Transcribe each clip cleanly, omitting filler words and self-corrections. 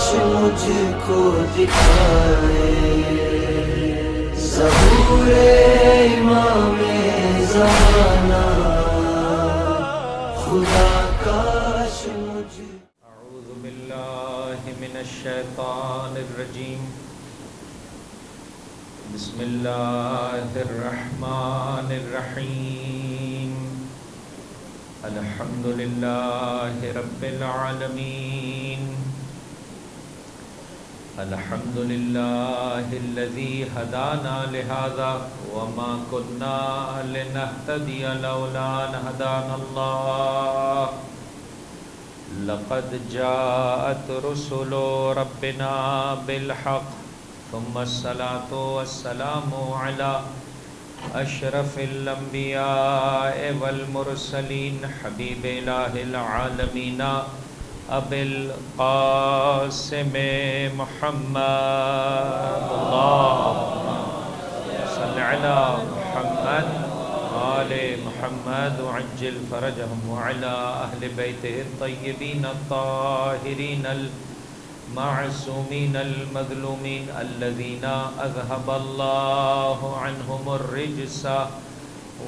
کاش مجھ کو دکھائے ظہور امام زمانہ خدا کاش مجھ اعوذ باللہ من الشیطان الرجیم بسم اللہ الرحمن الرحیم الحمد للہ رب العالمین الحمد للہ الذی ہدانا لہذا وما کنا لنہتدی لولا ان ہدانا اللہ لقد جاءت رسل ربنا بالحق ثم الصلاة والسلام على اشرف الانبیاء والمرسلین حبیب الہ العالمین ابی القاسم محمد اللہم صل علی محمد آل محمد وعجل فرجهم وعلى أهل بيته الطيبين الطاهرين المعصومين المظلومين الذين أذهب الله عنهم الرجس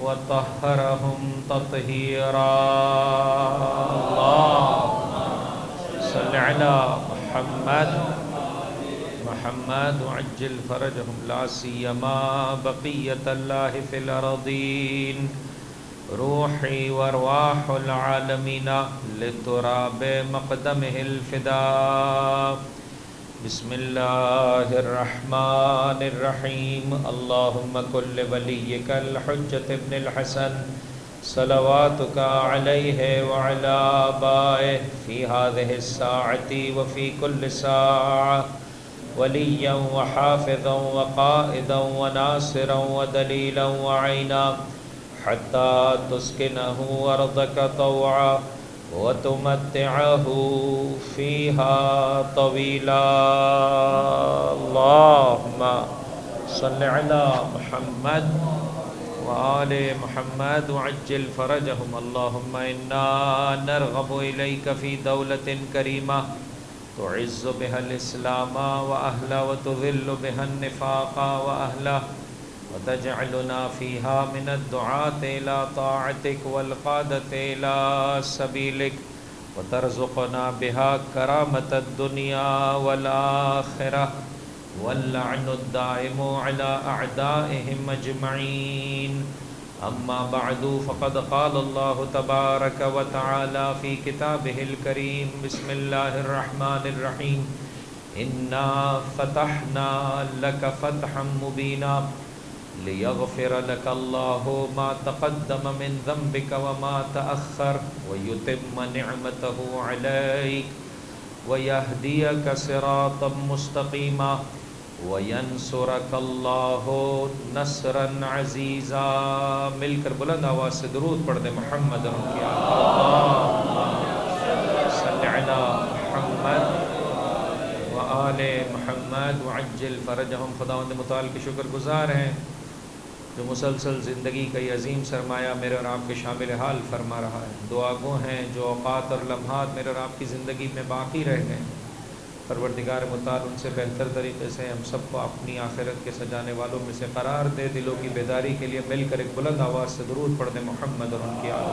وطهرهم تطهيرا اللهم صل على محمد وعجل فرجهم لا سيما بقية الله في الأرضين روحي وارواح العالمين لتراب مقدمه الفداء بسم الله الرحمن الرحيم اللهم كل وليك الحجة ابن الحسن صلواتك عليه وعلى آبائه في هذه الساعة وفي كل ساعة وليا وحافظا وقائدا وناصرا ودليلا وعينا حتى تسكنه أرضك طوعا وتمتعه فيها طويلا اللهم صل على محمد وآل محمد وعجل فرجهم اللهم إنا نرغب إليك في دولة كريمة تعز بها الإسلام وأهله وتذل بها النفاق وأهله وتجعلنا فيها من الدعاة إلى طاعتك والقادة إلى سبيلك وترزقنا بها كرامة الدنيا والآخرة واللعن الدائم على أعدائهم أجمعين أما بعد فقد قال الله تبارك وتعالى في كتابه الكريم بسم الله الرحمن الرحيم إنا فتحنا لك فتحا مبينا ليغفر لك الله ما تقدم من ذنبك وما تأخر ويتم نعمته عليك ويهديك صراطا مستقيما وَيَنْصُرَكَ اللَّهُ نَصْرًا عَزِيزًا مل کر بلند آواز سے درود پڑھ دیں محمد کی صلی علی محمد وآل محمد وعجل فرجهم خداوند متعال کے شکر گزار ہیں جو مسلسل زندگی کا یہ عظیم سرمایہ میرے اور آپ کے شامل حال فرما رہا ہے دعا گو ہیں جو اوقات اور لمحات میرے اور آپ کی زندگی میں باقی رہ گئے پروردگار متعال ان سے بہتر طریقے سے ہم سب کو اپنی آخرت کے سجانے والوں میں سے قرار دے دلوں کی بیداری کے لیے مل کر ایک بلند آواز سے درود پڑھ دیں محمد اور ان کی آل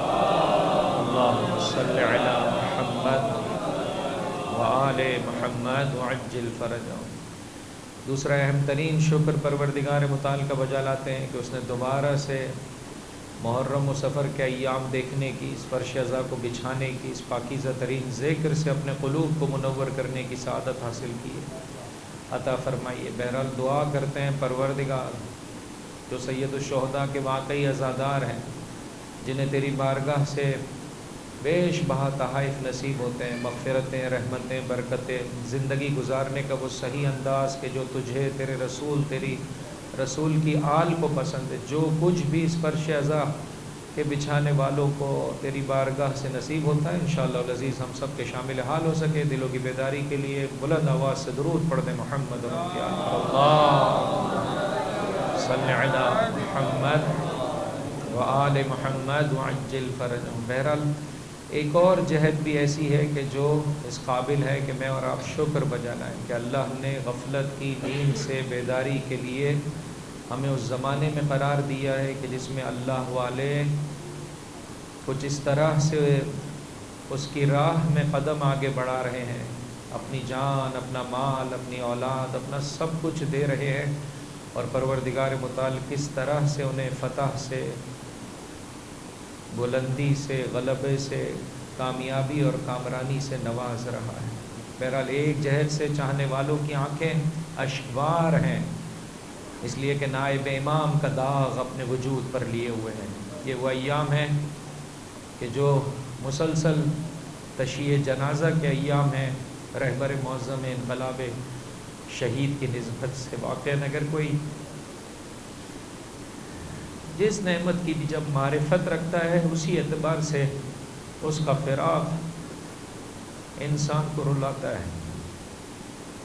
اللہم صلی علی محمد وآل محمد وعجل فرجهم دوسرا اہم ترین شکر پروردگار متعال کا بجا لاتے ہیں کہ اس نے دوبارہ سے محرم و سفر کے ایام دیکھنے کی اس فرش ازا کو بچھانے کی اس پاکیزہ ترین ذکر سے اپنے قلوب کو منور کرنے کی سعادت حاصل کی ہے عطا فرمائیے بہرحال دعا کرتے ہیں پروردگار جو سید الشہداء کے واقعی عزادار ہیں جنہیں تیری بارگاہ سے بیش بہا تحائف نصیب ہوتے ہیں مغفرتیں رحمتیں برکتیں زندگی گزارنے کا وہ صحیح انداز کہ جو تجھے تیرے رسول تیری رسول کی آل کو پسند ہے جو کچھ بھی اس فرش ازا کے بچھانے والوں کو تیری بارگاہ سے نصیب ہوتا ہے انشاءاللہ العزیز ہم سب کے شامل حال ہو سکے دلوں کی بیداری کے لیے بلند آواز سے درود پڑھ دیں محمد اللہم صلی علی محمد وآل محمد وعجل فرجهم بہرحال ایک اور جہد بھی ایسی ہے کہ جو اس قابل ہے کہ میں اور آپ شکر بجا لائیں کہ اللہ نے غفلت کی نیند سے بیداری کے لیے ہمیں اس زمانے میں قرار دیا ہے کہ جس میں اللہ والے کچھ اس طرح سے اس کی راہ میں قدم آگے بڑھا رہے ہیں، اپنی جان، اپنا مال، اپنی اولاد، اپنا سب کچھ دے رہے ہیں، اور پروردگار متعال کس طرح سے انہیں فتح سے، بلندی سے، غلبے سے، کامیابی اور کامرانی سے نواز رہا ہے۔ بہرحال ایک جہد سے چاہنے والوں کی آنکھیں اشکبار ہیں، اس لیے کہ نائب امام کا داغ اپنے وجود پر لیے ہوئے ہیں۔ یہ وہ ایام ہیں کہ جو مسلسل تشییع جنازہ کے ایام ہیں، رہبر معظم انقلاب شہید کی نسبت سے واقع۔ اگر کوئی جس نعمت کی بھی جب معرفت رکھتا ہے، اسی اعتبار سے اس کا فراق انسان کو رلاتا ہے۔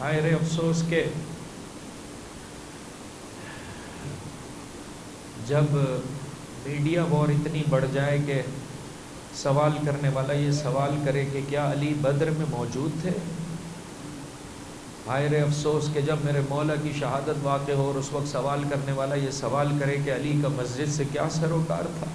ہائے افسوس کہ جب میڈیا وار اتنی بڑھ جائے کہ سوال کرنے والا یہ سوال کرے کہ کیا علی بدر میں موجود تھے؟ ہائے افسوس کہ جب میرے مولا کی شہادت واقع ہو اور اس وقت سوال کرنے والا یہ سوال کرے کہ علی کا مسجد سے کیا سروکار تھا۔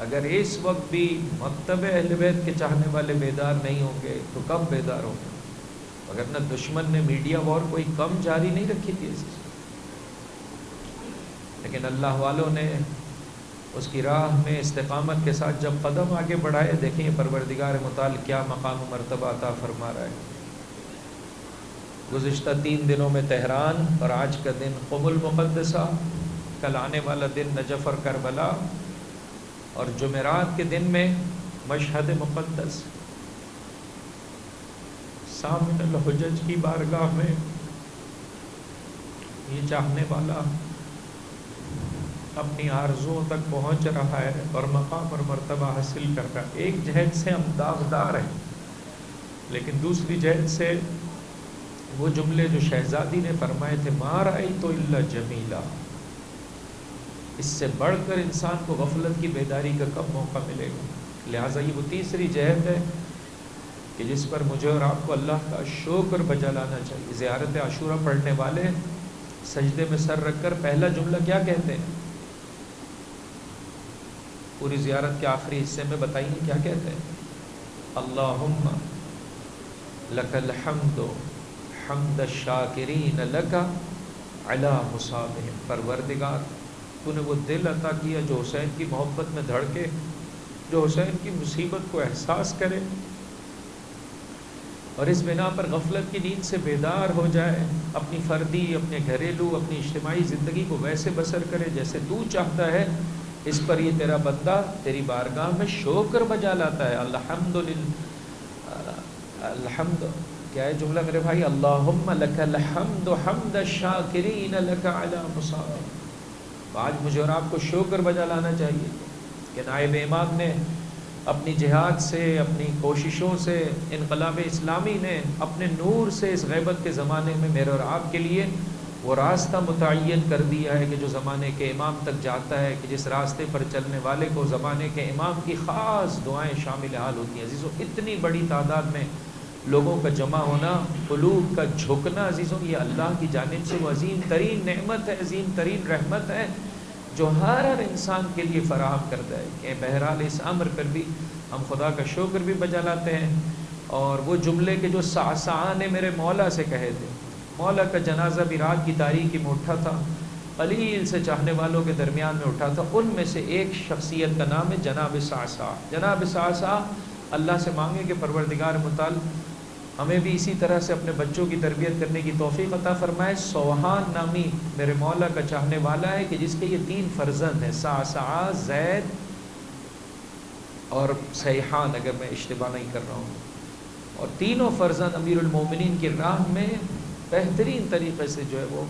اگر اس وقت بھی مکتب اہل بیت کے چاہنے والے بیدار نہیں ہوں گے تو کب بیدار ہوں گے؟ اگر نہ دشمن نے میڈیا وار کوئی کم جاری نہیں رکھی تھی، لیکن اللہ والوں نے اس کی راہ میں استقامت کے ساتھ جب قدم آگے بڑھائے، دیکھیں پروردگار متعال کیا مقام و مرتبہ عطا فرما رہا ہے۔ گزشتہ 3 دنوں میں تہران، اور آج کا دن قم المقدسہ، کل آنے والا دن نجف اور کربلا، اور جمعرات کے دن میں مشہد مقدس، سامنے الحجج کی بارگاہ میں یہ چاہنے والا اپنی آرزوؤں تک پہنچ رہا ہے اور مقام اور مرتبہ حاصل کر رہا ہے۔ ایک جہد سے ہم داغدار ہیں، لیکن دوسری جہد سے وہ جملے جو شہزادی نے فرمائے تھے، ما رأیت الا جمیلا، اس سے بڑھ کر انسان کو غفلت کی بیداری کا کب موقع ملے گا؟ لہٰذا یہ وہ تیسری جہد ہے کہ جس پر مجھے اور آپ کو اللہ کا شکر بجا لانا چاہیے۔ زیارت عاشورہ پڑھنے والے سجدے میں سر رکھ کر پہلا جملہ کیا کہتے ہیں؟ پوری زیارت کے آخری حصے میں بتائیے کیا کہتے ہیں؟ اللہم لک الحمد حمد الشاکرین لک علی مصابہم، پروردگار تو نے وہ دل عطا کیا جو حسین کی محبت میں دھڑکے، جو حسین کی مصیبت کو احساس کرے اور اس بنا پر غفلت کی نیند سے بیدار ہو جائے، اپنی فردی، اپنے گھریلو، اپنی اجتماعی زندگی کو ویسے بسر کرے جیسے تو چاہتا ہے۔ اس پر یہ تیرا بندہ تیری بارگاہ میں شکر بجا لاتا ہے۔ الحمد کیا ہے جملہ میرے بھائی؟ اللہم لک الحمد حمد الشاکرین لک علی مصابہ۔ آج مجھے اور آپ کو شکر بجا لانا چاہیے کہ نائب امام نے اپنی جہاد سے، اپنی کوششوں سے، انقلاب اسلامی نے اپنے نور سے اس غیبت کے زمانے میں میرے اور آپ کے لیے وہ راستہ متعین کر دیا ہے کہ جو زمانے کے امام تک جاتا ہے، کہ جس راستے پر چلنے والے کو زمانے کے امام کی خاص دعائیں شامل حال ہوتی ہیں۔ عزیزوں، اتنی بڑی تعداد میں لوگوں کا جمع ہونا، قلوب کا جھکنا، عزیزوں یہ اللہ کی جانب سے وہ عظیم ترین نعمت ہے، عظیم ترین رحمت ہے جو ہر انسان کے لیے فراہم کرتا ہے۔ کہ بہرحال اس امر پر بھی ہم خدا کا شکر بھی بجا لاتے ہیں، اور وہ جملے کے جو صعصعہ نے میرے مولا سے کہے تھے، مولا کا جنازہ بھی رات کی تاریکی میں اٹھا تھا، قلیل سے چاہنے والوں کے درمیان میں اٹھا تھا، ان میں سے ایک شخصیت کا نام ہے جناب صعصعہ۔ جناب صعصعہ اللہ سے مانگے کہ پروردگار متعال ہمیں بھی اسی طرح سے اپنے بچوں کی تربیت کرنے کی توفیق عطا فرمائے۔ سوہان نامی میرے مولا کا چاہنے والا ہے کہ جس کے یہ 3 فرزند ہیں، صعصعہ، زید اور سیحان، اگر میں اشتباہ نہیں کر رہا ہوں، اور تینوں فرزند امیر المومنین کی راہ میں بہترین طریقے سے جو ہے وہ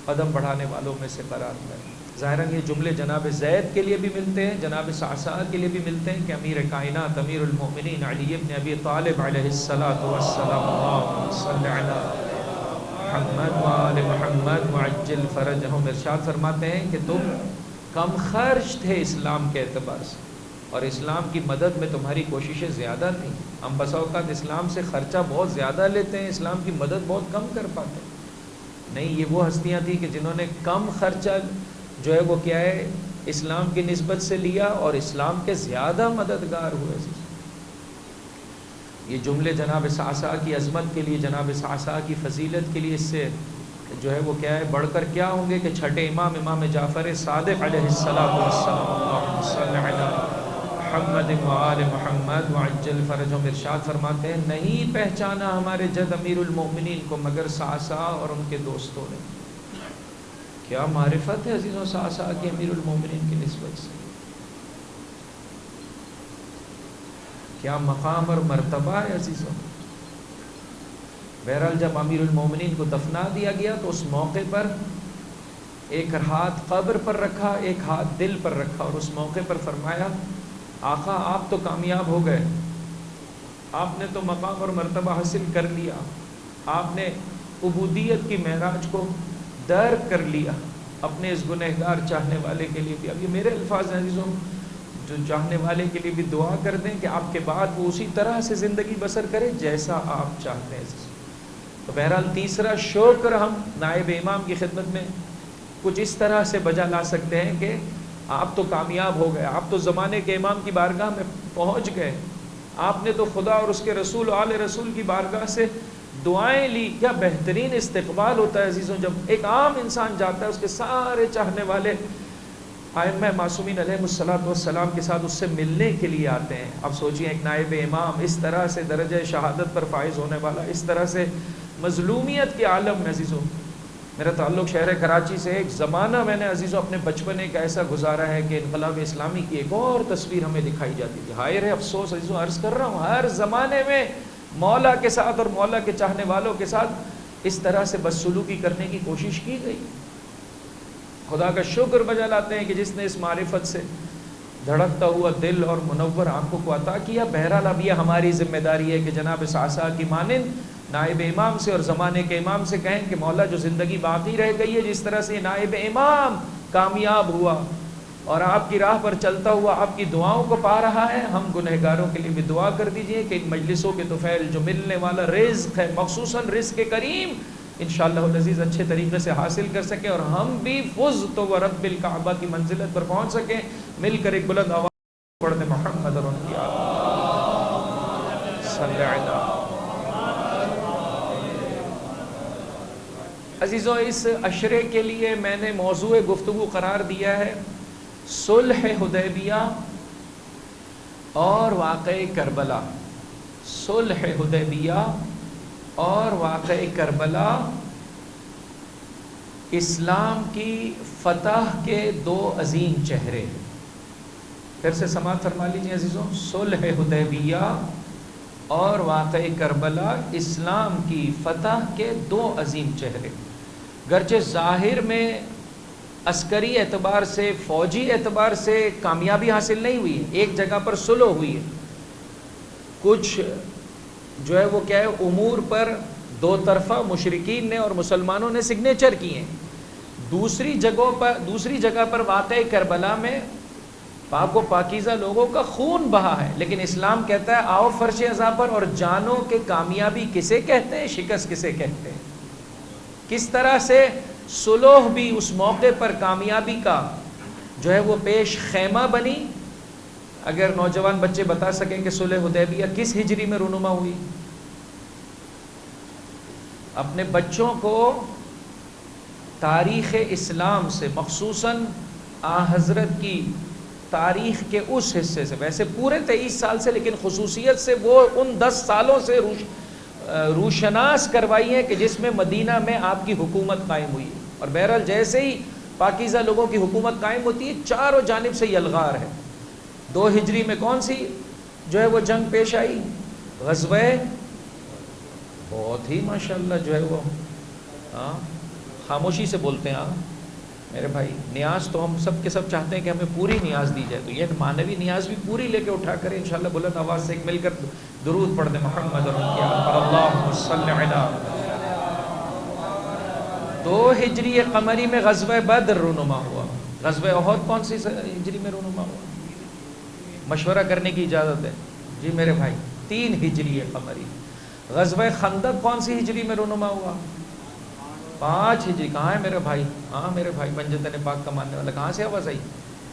قدم بڑھانے والوں میں سے قرار ہے۔ ظاہراً یہ جملے جناب زید کے لیے بھی ملتے ہیں، جناب صعصعہ کے لیے بھی ملتے ہیں کہ امیر کائنات امیر المومنین علی ابن ابی طالب علیہ الصلاۃ والسلام، اللہم صلی علی محمد وآل محمد وعجل فرجہم، ارشاد فرماتے ہیں کہ تم کم خرچ تھے اسلام کے اعتبار سے، اور اسلام کی مدد میں تمہاری کوششیں زیادہ تھیں۔ ہم بسا اوقات اسلام سے خرچہ بہت زیادہ لیتے ہیں، اسلام کی مدد بہت کم کر پاتے ہیں۔ نہیں، یہ وہ ہستیاں تھیں کہ جنہوں نے کم خرچہ جو ہے وہ کیا ہے اسلام کی نسبت سے لیا، اور اسلام کے زیادہ مددگار ہوئے۔ یہ جملے جناب صعصع کی عظمت کے لیے، جناب صعصع کی فضیلت کے لیے اس سے جو ہے وہ کیا ہے بڑھ کر کیا ہوں گے کہ چھٹے امام امام جعفر صادق علیہ الصلوۃ والسلام اللہم صل علی محمد وآل محمد وعجل فرجہم ارشاد فرماتے ہیں نہیں پہچانا ہمارے جد امیر المومنین کو مگر صعصع اور ان کے دوستوں نے۔ کیا معرفت ہے عزیزوں صعصع کی امیر المومنین کی نسبت سے، کیا مقام اور مرتبہ ہے عزیزوں۔ بہرحال جب امیر المومنین کو دفنا دیا گیا تو اس موقع پر ایک ہاتھ قبر پر رکھا، ایک ہاتھ دل پر رکھا، اور اس موقع پر فرمایا آقا آپ تو کامیاب ہو گئے، آپ نے تو مقام اور مرتبہ حاصل کر لیا، آپ نے عبودیت کی معراج کو درک کر لیا اپنے اس گنہگار چاہنے والے کے لیے بھی۔ اب یہ میرے الفاظ ہیں عزیزوں، جو چاہنے والے کے لیے بھی دعا کر دیں کہ آپ کے بعد وہ اسی طرح سے زندگی بسر کرے جیسا آپ چاہتے ہیں۔ تو بہرحال تیسرا شکر ہم نائب امام کی خدمت میں کچھ اس طرح سے بجا لا سکتے ہیں کہ آپ تو کامیاب ہو گئے، آپ تو زمانے کے امام کی بارگاہ میں پہنچ گئے، آپ نے تو خدا اور اس کے رسول آل رسول کی بارگاہ سے دعائیں لی۔ کیا بہترین استقبال ہوتا ہے عزیزوں جب ایک عام انسان جاتا ہے، اس کے سارے چاہنے والے ائمہ معصومین علیہ السلام کے ساتھ اس سے ملنے کے لیے آتے ہیں۔ اب سوچئے ایک نائب امام اس طرح سے درجہ شہادت پر فائز ہونے والا، اس طرح سے مظلومیت کے عالم میں عزیزوں، میرا تعلق شہر کراچی سے، ایک زمانہ میں نے عزیزوں اپنے بچپن ایک ایسا گزارا ہے کہ انقلاب اسلامی کی ایک اور تصویر ہمیں دکھائی جاتی تھی۔ ہائے رے افسوس عزیزوں، عرض کر رہا ہوں ہر زمانے میں مولا کے ساتھ اور مولا کے چاہنے والوں کے ساتھ اس طرح سے بدسلوکی کرنے کی کوشش کی گئی۔ خدا کا شکر بجا لاتے ہیں کہ جس نے اس معرفت سے دھڑکتا ہوا دل اور منور آنکھوں کو عطا کیا۔ بہرحال اب یہ ہماری ذمہ داری ہے کہ جناب صعصع کی مانند نائب امام سے اور زمانے کے امام سے کہیں کہ مولا جو زندگی باقی رہ گئی ہے، جس طرح سے نائب امام کامیاب ہوا اور آپ کی راہ پر چلتا ہوا آپ کی دعاؤں کو پا رہا ہے، ہم گنہگاروں کے لیے بھی دعا کر دیجئے کہ ان مجلسوں کے طفیل جو ملنے والا رزق ہے، مخصوصاً رزق کریم، انشاءاللہ العزیز اچھے طریقے سے حاصل کر سکیں اور ہم بھی فزت ورب الکعبہ کی منزلت پر پہنچ سکیں۔ مل کر ایک بلند آواز پڑھتے محمد اور ان کی صلی اللہ۔ عزیزوں اس عشرے کے لیے میں نے موضوع گفتگو قرار دیا ہے صلح حدیبیہ اور واقعہ کربلا۔ صلح حدیبیہ اور واقعہ کربلا اسلام کی فتح کے دو عظیم چہرے۔ پھر سے سماعت فرما لیجیے عزیزوں، صلح حدیبیہ اور واقعہ کربلا اسلام کی فتح کے دو عظیم چہرے۔ گرچہ ظاہر میں عسکری اعتبار سے، فوجی اعتبار سے کامیابی حاصل نہیں ہوئی ہے، ایک جگہ پر صلح ہوئی ہے، کچھ جو ہے وہ کیا ہے امور پر دو طرفہ مشرکین نے اور مسلمانوں نے سگنیچر کیے ہیں۔ دوسری جگہ پر واقع کربلا میں پاک و پاکیزہ لوگوں کا خون بہا ہے، لیکن اسلام کہتا ہے آؤ فرش ازاں پر، اور جانو کہ کامیابی کسے کہتے ہیں، شکست کسے کہتے ہیں۔ کس طرح سے صلح بھی اس موقع پر کامیابی کا جو ہے وہ پیش خیمہ بنی۔ اگر نوجوان بچے بتا سکیں کہ صلح حدیبیہ کس ہجری میں رونما ہوئی، اپنے بچوں کو تاریخ اسلام سے، خصوصاً حضرت کی تاریخ کے اس حصے سے، ویسے پورے 23 سال سے، لیکن خصوصیت سے وہ ان 10 سالوں سے روشناس کروائی ہے کہ جس میں مدینہ میں آپ کی حکومت قائم ہوئی ہے۔ اور بہرحال جیسے ہی پاکیزہ لوگوں کی حکومت قائم ہوتی ہے، چاروں جانب سے یلغار ہے۔ 2 ہجری میں کون سی جو ہے وہ جنگ پیش آئی؟ غزوہ، بہت ہی ماشاءاللہ جو ہے وہ خاموشی سے بولتے ہیں میرے بھائی، نیاز تو ہم سب کے سب چاہتے ہیں کہ ہمیں پوری نیاز دی جائے، تو یہ معنوی نیاز بھی پوری لے کے اٹھا کریں انشاءاللہ۔ بلند آواز سے ایک مل کر درود پڑھ دیں محمد اور اللہم صلی علی۔ 2 ہجری قمری میں غزوہ بدر رونما ہوا۔ غزوہ احد کون سی ہجری میں رونما ہوا؟ مشورہ کرنے کی اجازت ہے جی میرے بھائی، 3 ہجری قمری۔ غزوہ خندق کون سی ہجری میں رونما ہوا؟ 5 ہجری۔ کہاں ہے میرے بھائی؟ ہاں میرے بھائی پنجتن پاک کا ماننے والا، کہاں سے آواز آئی؟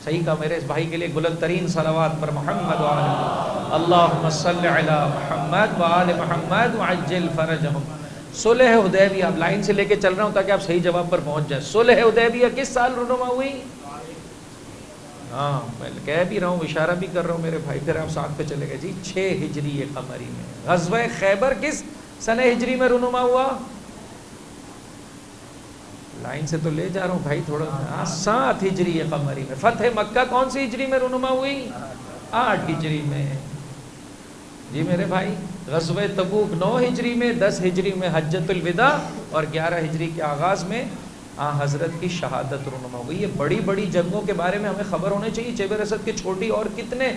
صحیح کہا میرے اس بھائی کے لیے بلند ترین صلوات پر محمد وآلہ، اللہم صلی علی محمد وآل محمد وعجل فرجہم۔ صلح حدیبیہ، اب لائن سے لے کے چل رہا ہوں تاکہ آپ صحیح جواب پر پہنچ جائیں۔ صلح حدیبیہ کس سال رونما ہوئی؟ ہاں میں کہہ بھی رہا ہوں، اشارہ بھی کر رہا ہوں میرے بھائی، پھر آپ ساتھ پہ چلے گئے جی 6 ہجری قمری میں۔ غزوہ خیبر کس سنہ ہجری میں رونما ہوا؟ لائن سے تو لے جا رہا ہوں بھائی تھوڑا، 7 ہجری قمری میں۔ فتح مکہ کون سی ہجری میں رونما ہوئی؟ 8 ہجری میں جی میرے بھائی۔ غزوہ تبوک 9 ہجری میں، 10 ہجری میں حجۃ الوداع، اور 11 ہجری کے آغاز میں حضرت کی شہادت رونما ہو گئی۔ یہ بڑی بڑی جنگوں کے بارے میں ہمیں خبر ہونے چاہیے۔ چیبر اسد کے چھوٹی اور کتنے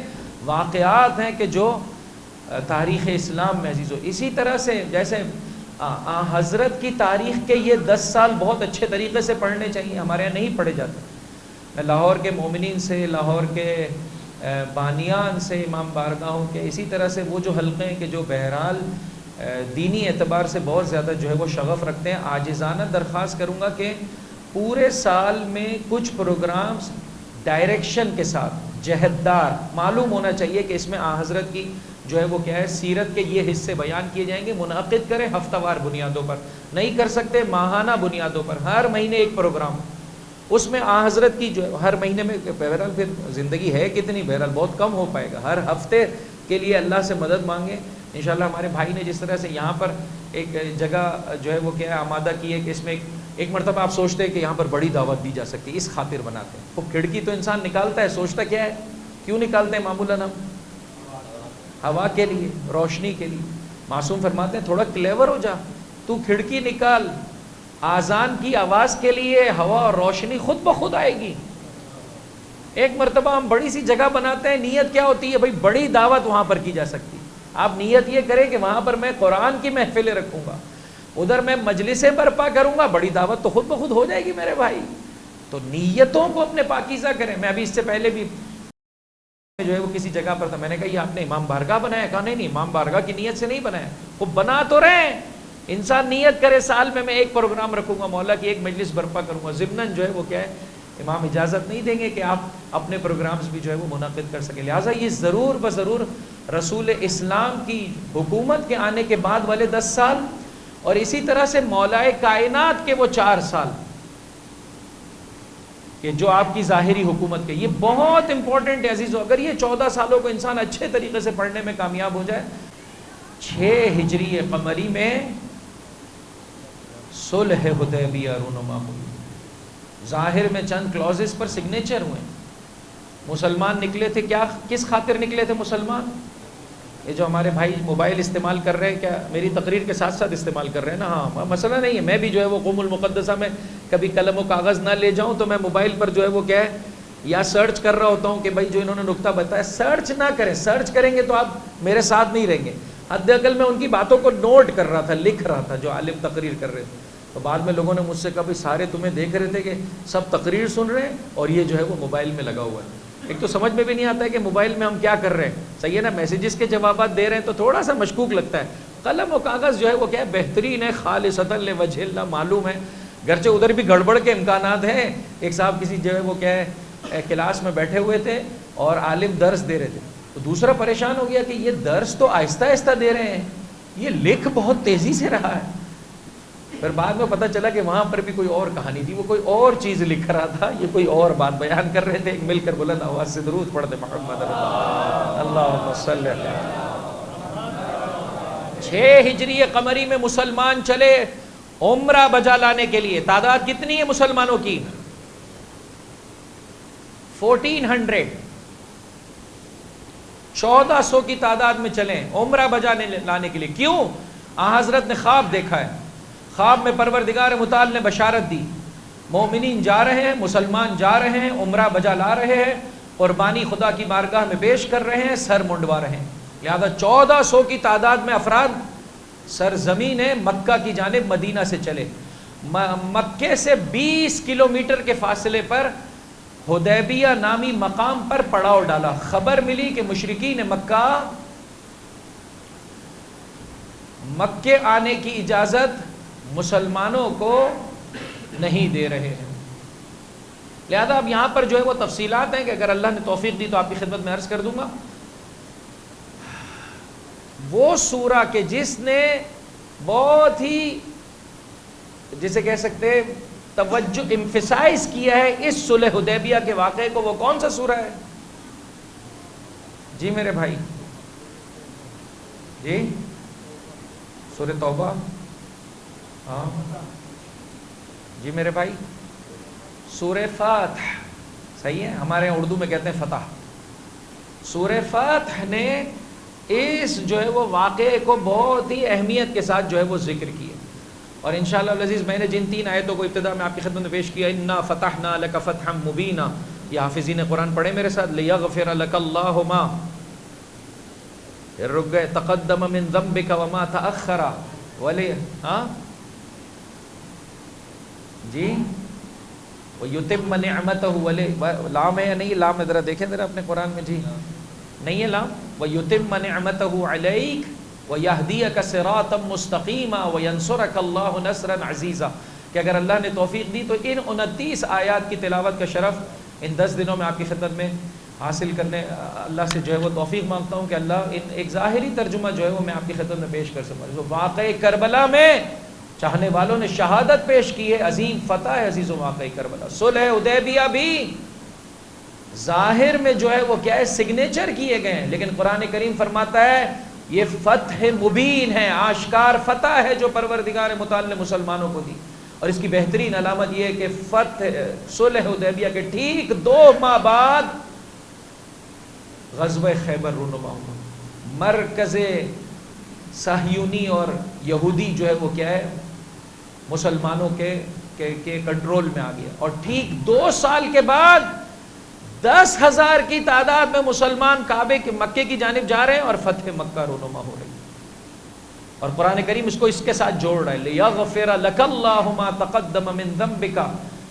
واقعات ہیں کہ جو تاریخ اسلام میں عزیز ہو۔ اسی طرح سے جیسے حضرت کی تاریخ کے یہ 10 سال بہت اچھے طریقے سے پڑھنے چاہیے، ہمارے یہاں نہیں پڑھے جاتے۔ میں لاہور کے مومنین سے، لاہور کے بانیان سے، امام بارگاہوں کے، اسی طرح سے وہ جو حلقے ہیں کہ جو بہرحال دینی اعتبار سے بہت زیادہ جو ہے وہ شغف رکھتے ہیں، عاجزانہ درخواست کروں گا کہ پورے سال میں کچھ پروگرامز ڈائریکشن کے ساتھ جہددار معلوم ہونا چاہیے کہ اس میں حضرت کی جو ہے وہ کیا ہے سیرت کے یہ حصے بیان کیے جائیں گے، منعقد کریں ہفتہ وار بنیادوں پر، نہیں کر سکتے ماہانہ بنیادوں پر، ہر مہینے ایک پروگرام، اس میں حضرت کی جو ہر مہینے میں، بہرحال پھر زندگی ہے کتنی، بہرحال بہت کم ہو پائے گا، ہر ہفتے کے لیے اللہ سے مدد مانگیں انشاءاللہ۔ ہمارے بھائی نے جس طرح سے یہاں پر ایک جگہ جو ہے وہ کیا ہے آمادہ کی ہے کہ اس میں ایک مرتبہ آپ سوچتے ہیں کہ یہاں پر بڑی دعوت دی جا سکتی ہے، اس خاطر بناتے ہیں۔ وہ کھڑکی تو انسان نکالتا ہے، سوچتا کیا ہے، کیوں نکالتے ہیں معمولاً ہم؟ ہوا کے لیے، روشنی کے لیے۔ معصوم فرماتے ہیں تھوڑا کلیور ہو جا، تو کھڑکی نکال، آذان کی آواز کے لیے ہوا اور روشنی خود بخود آئے گی۔ ایک مرتبہ ہم بڑی سی جگہ بناتے ہیں، نیت کیا ہوتی ہے بھائی؟ بڑی دعوت وہاں پر کی جا سکتی۔ آپ نیت یہ کریں کہ وہاں پر میں قرآن کی محفلیں رکھوں گا، ادھر میں مجلسیں برپا کروں گا، بڑی دعوت تو خود بخود ہو جائے گی میرے بھائی۔ تو نیتوں کو اپنے پاکیزہ کریں۔ میں ابھی اس سے پہلے بھی جو ہے وہ کسی جگہ پر تھا، میں نے کہا یہ آپ نے امام بارگاہ بنایا؟ کہا نہیں امام بارگاہ کی نیت سے نہیں بنایا۔ خوب بنا تو رہے، انسان نیت کرے سال میں ایک پروگرام رکھوں گا، مولا کی ایک مجلس برپا کروں گا، ضمناً جو ہے وہ کیا ہے امام اجازت نہیں دیں گے کہ آپ اپنے پروگرامز بھی جو ہے وہ منعقد کر سکیں۔ لہٰذا یہ ضرور بضرور رسول اسلام کی حکومت کے آنے کے بعد والے 10 سال، اور اسی طرح سے مولائے کائنات کے وہ 4 سال کہ جو آپ کی ظاہری حکومت کے، یہ بہت امپورٹنٹ ہے عزیزو۔ اگر یہ 14 سالوں کو انسان اچھے طریقے سے پڑھنے میں کامیاب ہو جائے۔ 6 ہجری قمری میں صلح حدیبیہ رونما ہوئی، ظاہر میں چند کلوزز پر سگنیچر ہوئے۔ مسلمان نکلے تھے کیا، کس خاطر نکلے تھے مسلمان؟ یہ جو ہمارے بھائی موبائل استعمال کر رہے ہیں، کیا میری تقریر کے ساتھ ساتھ استعمال کر رہے ہیں نا؟ ہاں مسئلہ نہیں ہے، میں بھی جو ہے وہ قوم المقدسہ میں کبھی قلم و کاغذ نہ لے جاؤں تو میں موبائل پر جو ہے وہ کیا ہے یا سرچ کر رہا ہوتا ہوں کہ بھائی جو انہوں نے نقطہ بتایا، سرچ نہ کریں، سرچ کریں گے تو آپ میرے ساتھ نہیں رہیں گے۔ حد اقل میں ان کی باتوں کو نوٹ کر رہا تھا، لکھ رہا تھا جو عالم تقریر کر رہے تھے۔ تو بعد میں لوگوں نے مجھ سے کہا بھائی سارے تمہیں دیکھ رہے تھے کہ سب تقریر سن رہے ہیں اور یہ جو ہے وہ موبائل میں لگا ہوا ہے۔ ایک تو سمجھ میں بھی نہیں آتا ہے کہ موبائل میں ہم کیا کر رہے ہیں، صحیح ہے نا، میسیجز کے جوابات دے رہے ہیں تو تھوڑا سا مشکوک لگتا ہے۔ قلم و کاغذ جو ہے وہ کیا ہے بہترین ہے، خالصۃ لوجہ اللہ، معلوم ہے، گرچہ ادھر بھی گڑبڑ کے امکانات ہیں۔ ایک صاحب کسی جو ہے وہ کیا ہے کلاس میں بیٹھے ہوئے تھے اور عالم درس دے رہے تھے، تو دوسرا پریشان ہو گیا کہ یہ درس تو آہستہ آہستہ دے رہے ہیں، یہ لکھ بہت تیزی سے رہا ہے۔ پھر بعد میں پتہ چلا کہ وہاں پر بھی کوئی اور کہانی تھی، وہ کوئی اور چیز لکھ رہا تھا، یہ کوئی اور بات بیان کر رہے تھے۔ ایک مل کر بلند آواز سے درود پڑھتے محمد اللہم صلی اللہ۔ 6 ہجری قمری میں مسلمان چلے عمرہ بجا لانے کے لیے۔ تعداد کتنی ہے مسلمانوں کی؟ 1400، 1400 کی تعداد میں چلیں عمرہ بجا لانے کے لیے۔ کیوں؟ حضرت نے خواب دیکھا ہے، خواب میں پروردگار متعال نے بشارت دی، مومنین جا رہے ہیں، مسلمان جا رہے ہیں، عمرہ بجا لا رہے ہیں، قربانی خدا کی بارگاہ میں پیش کر رہے ہیں، سر منڈوا رہے ہیں۔ لہذا 1400 کی تعداد میں افراد سرزمین مکہ کی جانب مدینہ سے چلے۔ مکے سے 20 کلومیٹر کے فاصلے پر حدیبیہ نامی مقام پر پڑاؤ ڈالا. خبر ملی کہ مشرکین مکہ مکے آنے کی اجازت مسلمانوں کو نہیں دے رہے ہیں. لہذا اب یہاں پر جو ہے وہ تفصیلات ہیں کہ اگر اللہ نے توفیق دی تو آپ کی خدمت میں عرض کر دوں گا. وہ سورہ کہ جس نے بہت ہی جسے کہہ سکتے توجہ ایمفیسائز کیا ہے اس صلح حدیبیہ کے واقعے کو، وہ کون سا سورہ ہے؟ جی میرے بھائی، جی سورہ توبہ. ہاں جی میرے بھائی، سورہ فتح. صحیح ہے، ہمارے یہاں اردو میں کہتے ہیں فتح. سورہ فتح نے اس جو ہے وہ واقعے کو بہت ہی اہمیت کے ساتھ جو ہے وہ ذکر کیا. اور انشاءاللہ العزیز میں نے جن 3 آیتوں کو ابتدا میں آپ کی خدمت میں پیش کیا، انا فتحنا لک فتحا مبینا، یہ حافظین قرآن پڑھے میرے ساتھ. لیغفر لک اللہ ما، پھر رک گئے، تقدم من ذنبک وما تأخر ولی، ہاں جی، ویتم نعمتہ ولی، لام ہے یا نہیں؟ لام ذرا دیکھیں ذرا اپنے قرآن میں. جی نہیں ہے لام. ویتم نعمتہ علیک ویہدیک صراطا مستقیما وینصرک اللہ نصرا عزیزا، کہ اگر اللہ نے توفیق دی تو ان 29 آیات کی تلاوت کا شرف ان 10 دنوں میں آپ کی خدمت میں حاصل کرنے اللہ سے جو ہے وہ توفیق مانگتا ہوں کہ اللہ ان ایک ظاہری ترجمہ جو ہے وہ میں آپ کی خدمت میں پیش کر سکوں. جو واقعہ کربلا میں چاہنے والوں نے شہادت پیش کی ہے، عظیم فتح ہے عزیز و واقعہ کربلا. صلح حدیبیہ بھی ظاہر میں جو ہے وہ کیا ہے، سگنیچر کیے گئے ہیں، لیکن قرآن کریم فرماتا ہے یہ فتح مبین ہے، آشکار فتح ہے جو پروردگار متعال نے مسلمانوں کو دی. اور اس کی بہترین علامت یہ ہے کہ فتح صلح حدیبیہ کے ٹھیک 2 ماہ بعد غزوہ خیبر رونما ہوا. مرکز صہیونی اور یہودی جو ہے وہ کیا ہے، مسلمانوں کے کنٹرول میں آ گیا. اور ٹھیک 2 سال کے بعد 10,000 کی تعداد میں مسلمان کعبے کے مکے کی جانب جا رہے ہیں اور فتح مکہ رونما ہو رہی ہے. اور قرآن کریم اس کو اس کے ساتھ جوڑ رہا ہے، لیغفر لک اللہ ما تقدم من ذنبک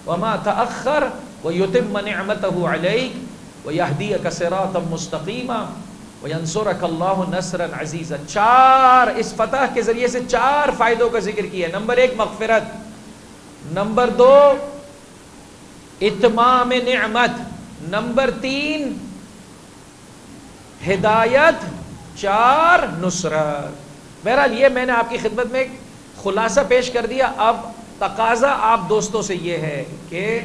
وما تأخر ویتم نعمتہ علیک ویہدیک صراطا مستقیما وینصرک اللہ نصرا عزیزا. 4 اس فتح کے ذریعے سے 4 فائدوں کا ذکر کیا ہے. نمبر 1 مغفرت، نمبر 2 اتمام نعمت، نمبر 3 ہدایت، 4 نصرت. بہرحال یہ میں نے آپ کی خدمت میں ایک خلاصہ پیش کر دیا. اب تقاضا آپ دوستوں سے یہ ہے کہ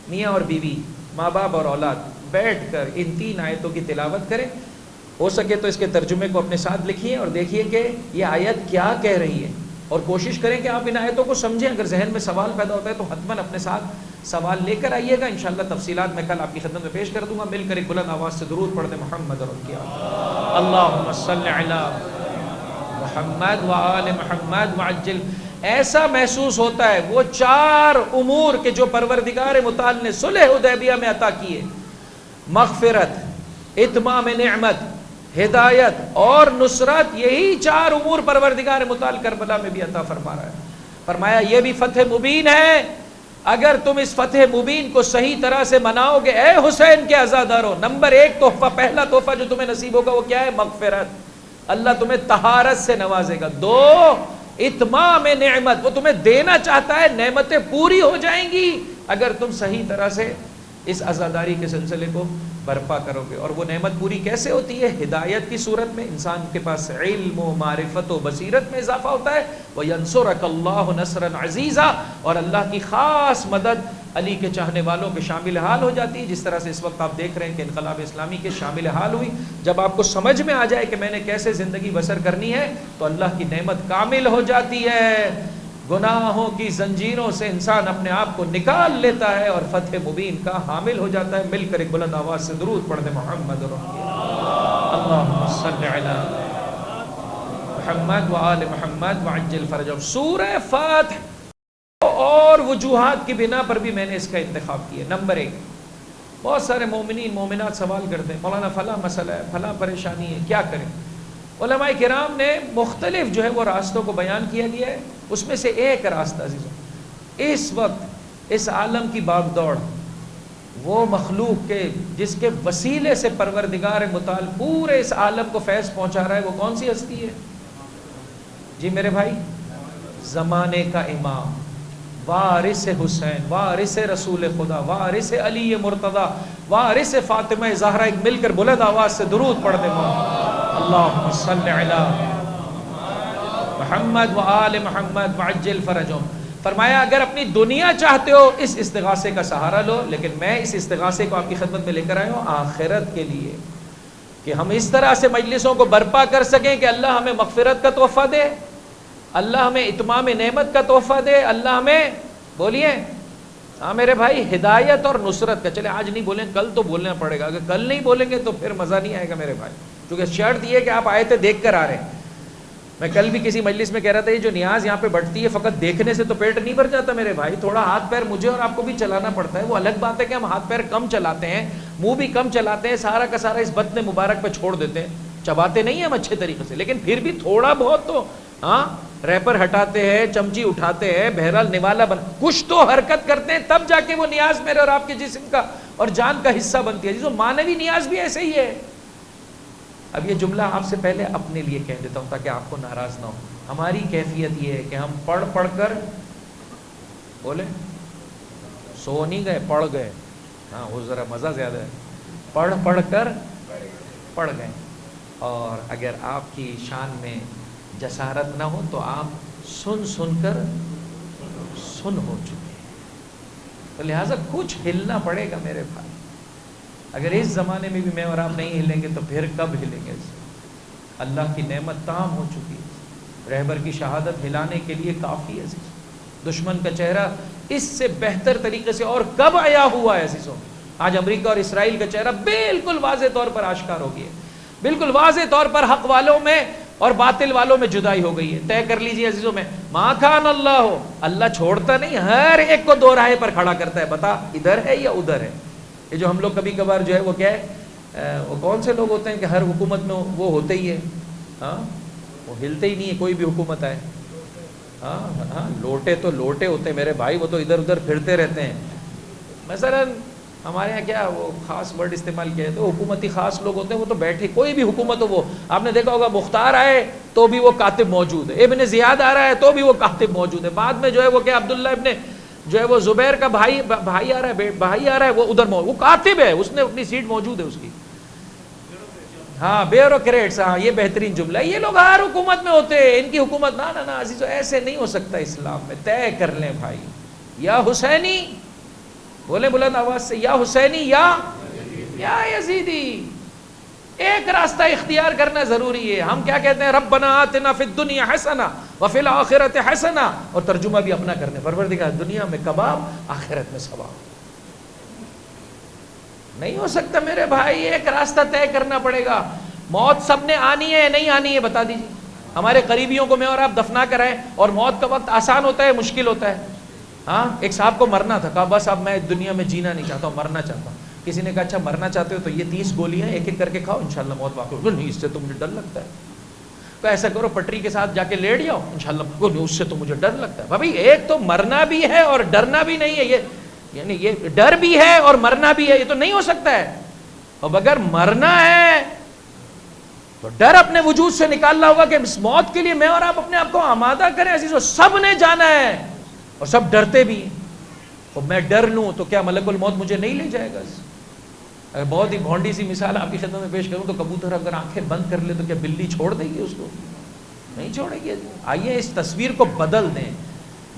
میاں اور بیوی، ماں باپ اور اولاد بیٹھ کر ان 3 آیتوں کی تلاوت کریں. ہو سکے تو اس کے ترجمے کو اپنے ساتھ لکھیے اور دیکھیے کہ یہ آیت کیا کہہ رہی ہے، اور کوشش کریں کہ آپ ان آیتوں کو سمجھیں. اگر ذہن میں سوال پیدا ہوتا ہے تو حتماً اپنے ساتھ سوال لے کر آئیے گا. انشاءاللہ تفصیلات میں کل آپ کی خدمت میں پیش کر دوں گا. مل کر ایک بلند آواز سے درود پڑھتے محمد اور ان کی آل. اللہم صل علی محمد و آل محمد وعجل. ایسا محسوس ہوتا ہے وہ 4 امور کے جو پروردگار متعال نے صلح حدیبیہ میں عطا کیے، مغفرت، اتمام نعمت، ہدایت اور نصرت، یہی 4 امور پروردگار متعال کربلا میں بھی عطا فرما رہا ہے. فرمایا یہ بھی فتح مبین ہے. اگر تم اس فتح مبین کو صحیح طرح سے مناؤ گے اے حسین کے عزادارو، نمبر 1 تحفہ، پہلا تحفہ جو تمہیں نصیب ہوگا وہ کیا ہے؟ مغفرت. اللہ تمہیں طہارت سے نوازے گا. 2 اتمام نعمت، وہ تمہیں دینا چاہتا ہے، نعمتیں پوری ہو جائیں گی اگر تم صحیح طرح سے اس عزاداری کے سلسلے کو برپا کرو گے. اور وہ نعمت پوری کیسے ہوتی ہے؟ ہدایت کی صورت میں، انسان کے پاس علم و معرفت و بصیرت میں اضافہ ہوتا ہے. وَيَنْصُرَكَ اللَّهُ نَصْرًا عَزِيزًا، اور اللہ کی خاص مدد علی کے چاہنے والوں کے شامل حال ہو جاتی ہے. جس طرح سے اس وقت آپ دیکھ رہے ہیں کہ انقلاب اسلامی کے شامل حال ہوئی. جب آپ کو سمجھ میں آ جائے کہ میں نے کیسے زندگی بسر کرنی ہے تو اللہ کی نعمت کامل ہو جاتی ہے. گناہوں کی زنجیروں سے انسان اپنے آپ کو نکال لیتا ہے اور فتح مبین کا حامل ہو جاتا ہے. مل کر ایک بلند آواز سے درود پڑھتے محمد اور اللہم صل علی محمد و آل محمد وعجل فرجہم. سورہ فتح اور وجوہات کی بنا پر بھی میں نے اس کا انتخاب کیا. نمبر 1، بہت سارے مومنین مومنات سوال کرتے ہیں مولانا فلاں مسئلہ ہے، فلاں پریشانی ہے، کیا کریں؟ علماء کرام نے مختلف جو ہے وہ راستوں کو بیان کیا گیا ہے. اس میں سے ایک راستہ عزیزوں، اس وقت اس عالم کی باغ دوڑ، وہ مخلوق کے جس کے وسیلے سے پروردگار متعال پورے اس عالم کو فیض پہنچا رہا ہے، وہ کون سی ہستی ہے؟ جی میرے بھائی، زمانے کا امام، وارث حسین، وارث رسول خدا، وارث علی مرتضی، وارث فاطمہ زہرا۔ ایک مل کر بلند آواز سے درود پڑھ دیں، اللہم صلی علی محمد و آل محمد وعجل فرجہم۔ فرمایا اگر اپنی دنیا چاہتے ہو اس استغاثے کا سہارا لو، لیکن میں اس استغاثے کو آپ کی خدمت میں لے کر آیا ہوں آخرت کے لیے، کہ ہم اس طرح سے مجلسوں کو برپا کر سکیں کہ اللہ ہمیں مغفرت کا تحفہ دے، اللہ ہمیں اتمام نعمت کا تحفہ دے، اللہ ہمیں بولیے ہاں میرے بھائی ہدایت اور نصرت کا۔ چلے آج نہیں بولیں، کل تو بولنا پڑے گا، اگر کل نہیں بولیں گے تو پھر مزہ نہیں آئے گا میرے بھائی، کیونکہ شرط یہ ہے کہ آپ آیتیں دیکھ کر آ رہے ہیں۔ میں کل بھی کسی مجلس میں کہہ رہا تھا یہ جو نیاز یہاں پہ بڑھتی ہے فقط دیکھنے سے تو پیٹ نہیں بھر جاتا میرے بھائی، تھوڑا ہاتھ پیر مجھے اور آپ کو بھی چلانا پڑتا ہے۔ وہ الگ بات ہے کہ ہم ہاتھ پیر کم چلاتے ہیں، منہ بھی کم چلاتے ہیں، سارا کا سارا اس بطن مبارک پہ چھوڑ دیتے ہیں، چباتے نہیں ہیں ہم اچھے طریقے سے، لیکن پھر بھی تھوڑا بہت تو ہاں ریپر ہٹاتے ہیں، چمچی اٹھاتے ہیں، بہرحال نوالا کچھ تو حرکت کرتے ہیں، تب جا کے وہ نیاز میرے اور آپ کے جسم کا اور جان کا حصہ بنتی ہے۔ جو مانوی نیاز بھی ایسے ہی ہے۔ اب یہ جملہ آپ سے پہلے اپنے لیے کہہ دیتا ہوں تاکہ آپ کو ناراض نہ ہو۔ ہماری کیفیت یہ ہے کہ ہم پڑھ پڑھ کر بولے سو نہیں گئے، پڑھ گئے، ہاں وہ ذرا مزہ زیادہ ہے، پڑھ پڑھ کر پڑھ گئے، اور اگر آپ کی شان میں جسارت نہ ہو تو آپ سن سن کر سن ہو چکے ہیں، تو لہٰذا کچھ ہلنا پڑے گا میرے بھائی۔ اگر اس زمانے میں بھی میں اور آپ نہیں ہلیں گے تو پھر کب ہلیں گے؟ اللہ کی نعمت تام ہو چکی ہے، رہبر کی شہادت ہلانے کے لیے کافی ہے۔ دشمن کا چہرہ اس سے بہتر طریقے سے اور کب عیاں ہوا ہے عزیزوں؟ آج امریکہ اور اسرائیل کا چہرہ بالکل واضح طور پر آشکار ہو گیا ہے، بالکل واضح طور پر حق والوں میں اور باطل والوں میں جدائی ہو گئی ہے۔ طے کر لیجئے عزیزوں میں، ما کان اللہ ہو، اللہ چھوڑتا نہیں، ہر ایک کو دو راہ پر کھڑا کرتا ہے، بتا ادھر ہے یا ادھر ہے۔ یہ جو ہم لوگ کبھی کبھار جو ہے وہ کیا ہے، وہ کون سے لوگ ہوتے ہیں کہ ہر حکومت میں وہ ہوتے ہی ہے، ہاں وہ ہلتے ہی نہیں ہے کوئی بھی حکومت آئے، ہاں ہاں لوٹے تو لوٹے ہوتے ہیں میرے بھائی، وہ تو ادھر ادھر پھرتے رہتے ہیں۔ مثلا ہمارے یہاں کیا وہ خاص ورڈ استعمال کیا ہے، تو حکومتی خاص لوگ ہوتے ہیں، وہ تو بیٹھے، کوئی بھی حکومت ہو، وہ آپ نے دیکھا ہوگا مختار آئے تو بھی وہ کاتب موجود ہے، ابن زیاد آ رہا ہے تو بھی وہ کاتب موجود ہے، بعد میں جو ہے وہ کیا عبداللہ ابن جو ہے وہ زبیر کا بھائی آ رہا ہے وہ ادھر موجود، وہ کاتب ہے، اس نے اپنی سیٹ موجود ہے اس کی، ہاں بیوروکریٹس، ہاں یہ بہترین جملہ ہے۔ یہ لوگ ہر حکومت میں ہوتے ہیں، ان کی حکومت نہ عزیزو ایسے نہیں ہو سکتا اسلام میں۔ طے کر لیں بھائی، یا حسینی، بولے بلند آواز سے، یا حسینی یا یزیدی، ایک راستہ اختیار کرنا ضروری ہے۔ ہم کیا کہتے ہیں، ربنا آتنا فی الدنیا حسنہ وفی الآخرۃ حسنہ، اور ترجمہ بھی اپنا کرتے ہیں، پروردگار دنیا میں کباب آخرت میں ثواب۔ نہیں ہو سکتا میرے بھائی، ایک راستہ طے کرنا پڑے گا۔ موت سب نے آنی ہے نہیں آنی ہے بتا دیجیے۔ ہمارے قریبیوں کو میں اور آپ دفنا کر آئے، اور موت کا وقت آسان ہوتا ہے مشکل ہوتا ہے؟ ہاں ایک صاحب کو مرنا تھا، کہا بس اب میں دنیا میں جینا نہیں چاہتا ہوں، مرنا چاہتا ہوں۔ کسی نے کہا اچھا مرنا چاہتے ہو تو یہ 30 گولیاں ایک ایک کر کے کھاؤ، انشاءاللہ موت واقع ہوگی۔ نہیں اس سے تو مجھے ڈر لگتا ہے۔ تو ایسا کرو پٹری کے ساتھ جا کے لیٹ جاؤ، انشاءاللہ اس سے تو مجھے ڈر لگتا ہے۔ بھائی ایک تو مرنا بھی ہے اور ڈرنا بھی نہیں ہے، یہ یعنی یہ ڈر بھی ہے اور مرنا بھی ہے، یہ تو نہیں ہو سکتا ہے۔ اب اگر مرنا ہے تو ڈر اپنے وجود سے نکالنا ہوگا کہ اس موت کے لیے میں اور آپ اپنے آپ کو آمادہ کریں عزیزو، سب نے جانا ہے اور سب ڈرتے بھی ہیں۔ اور میں ڈر لوں تو کیا ملک الموت مجھے نہیں لے جائے گا؟ اگر بہت ہی بھونڈی سی مثال آپ کی خدمت میں پیش کروں تو کبوتر اگر آنکھیں بند کر لے تو کیا بلی چھوڑ دے گی اس کو؟ نہیں چھوڑے گی۔ آئیے اس تصویر کو بدل دیں،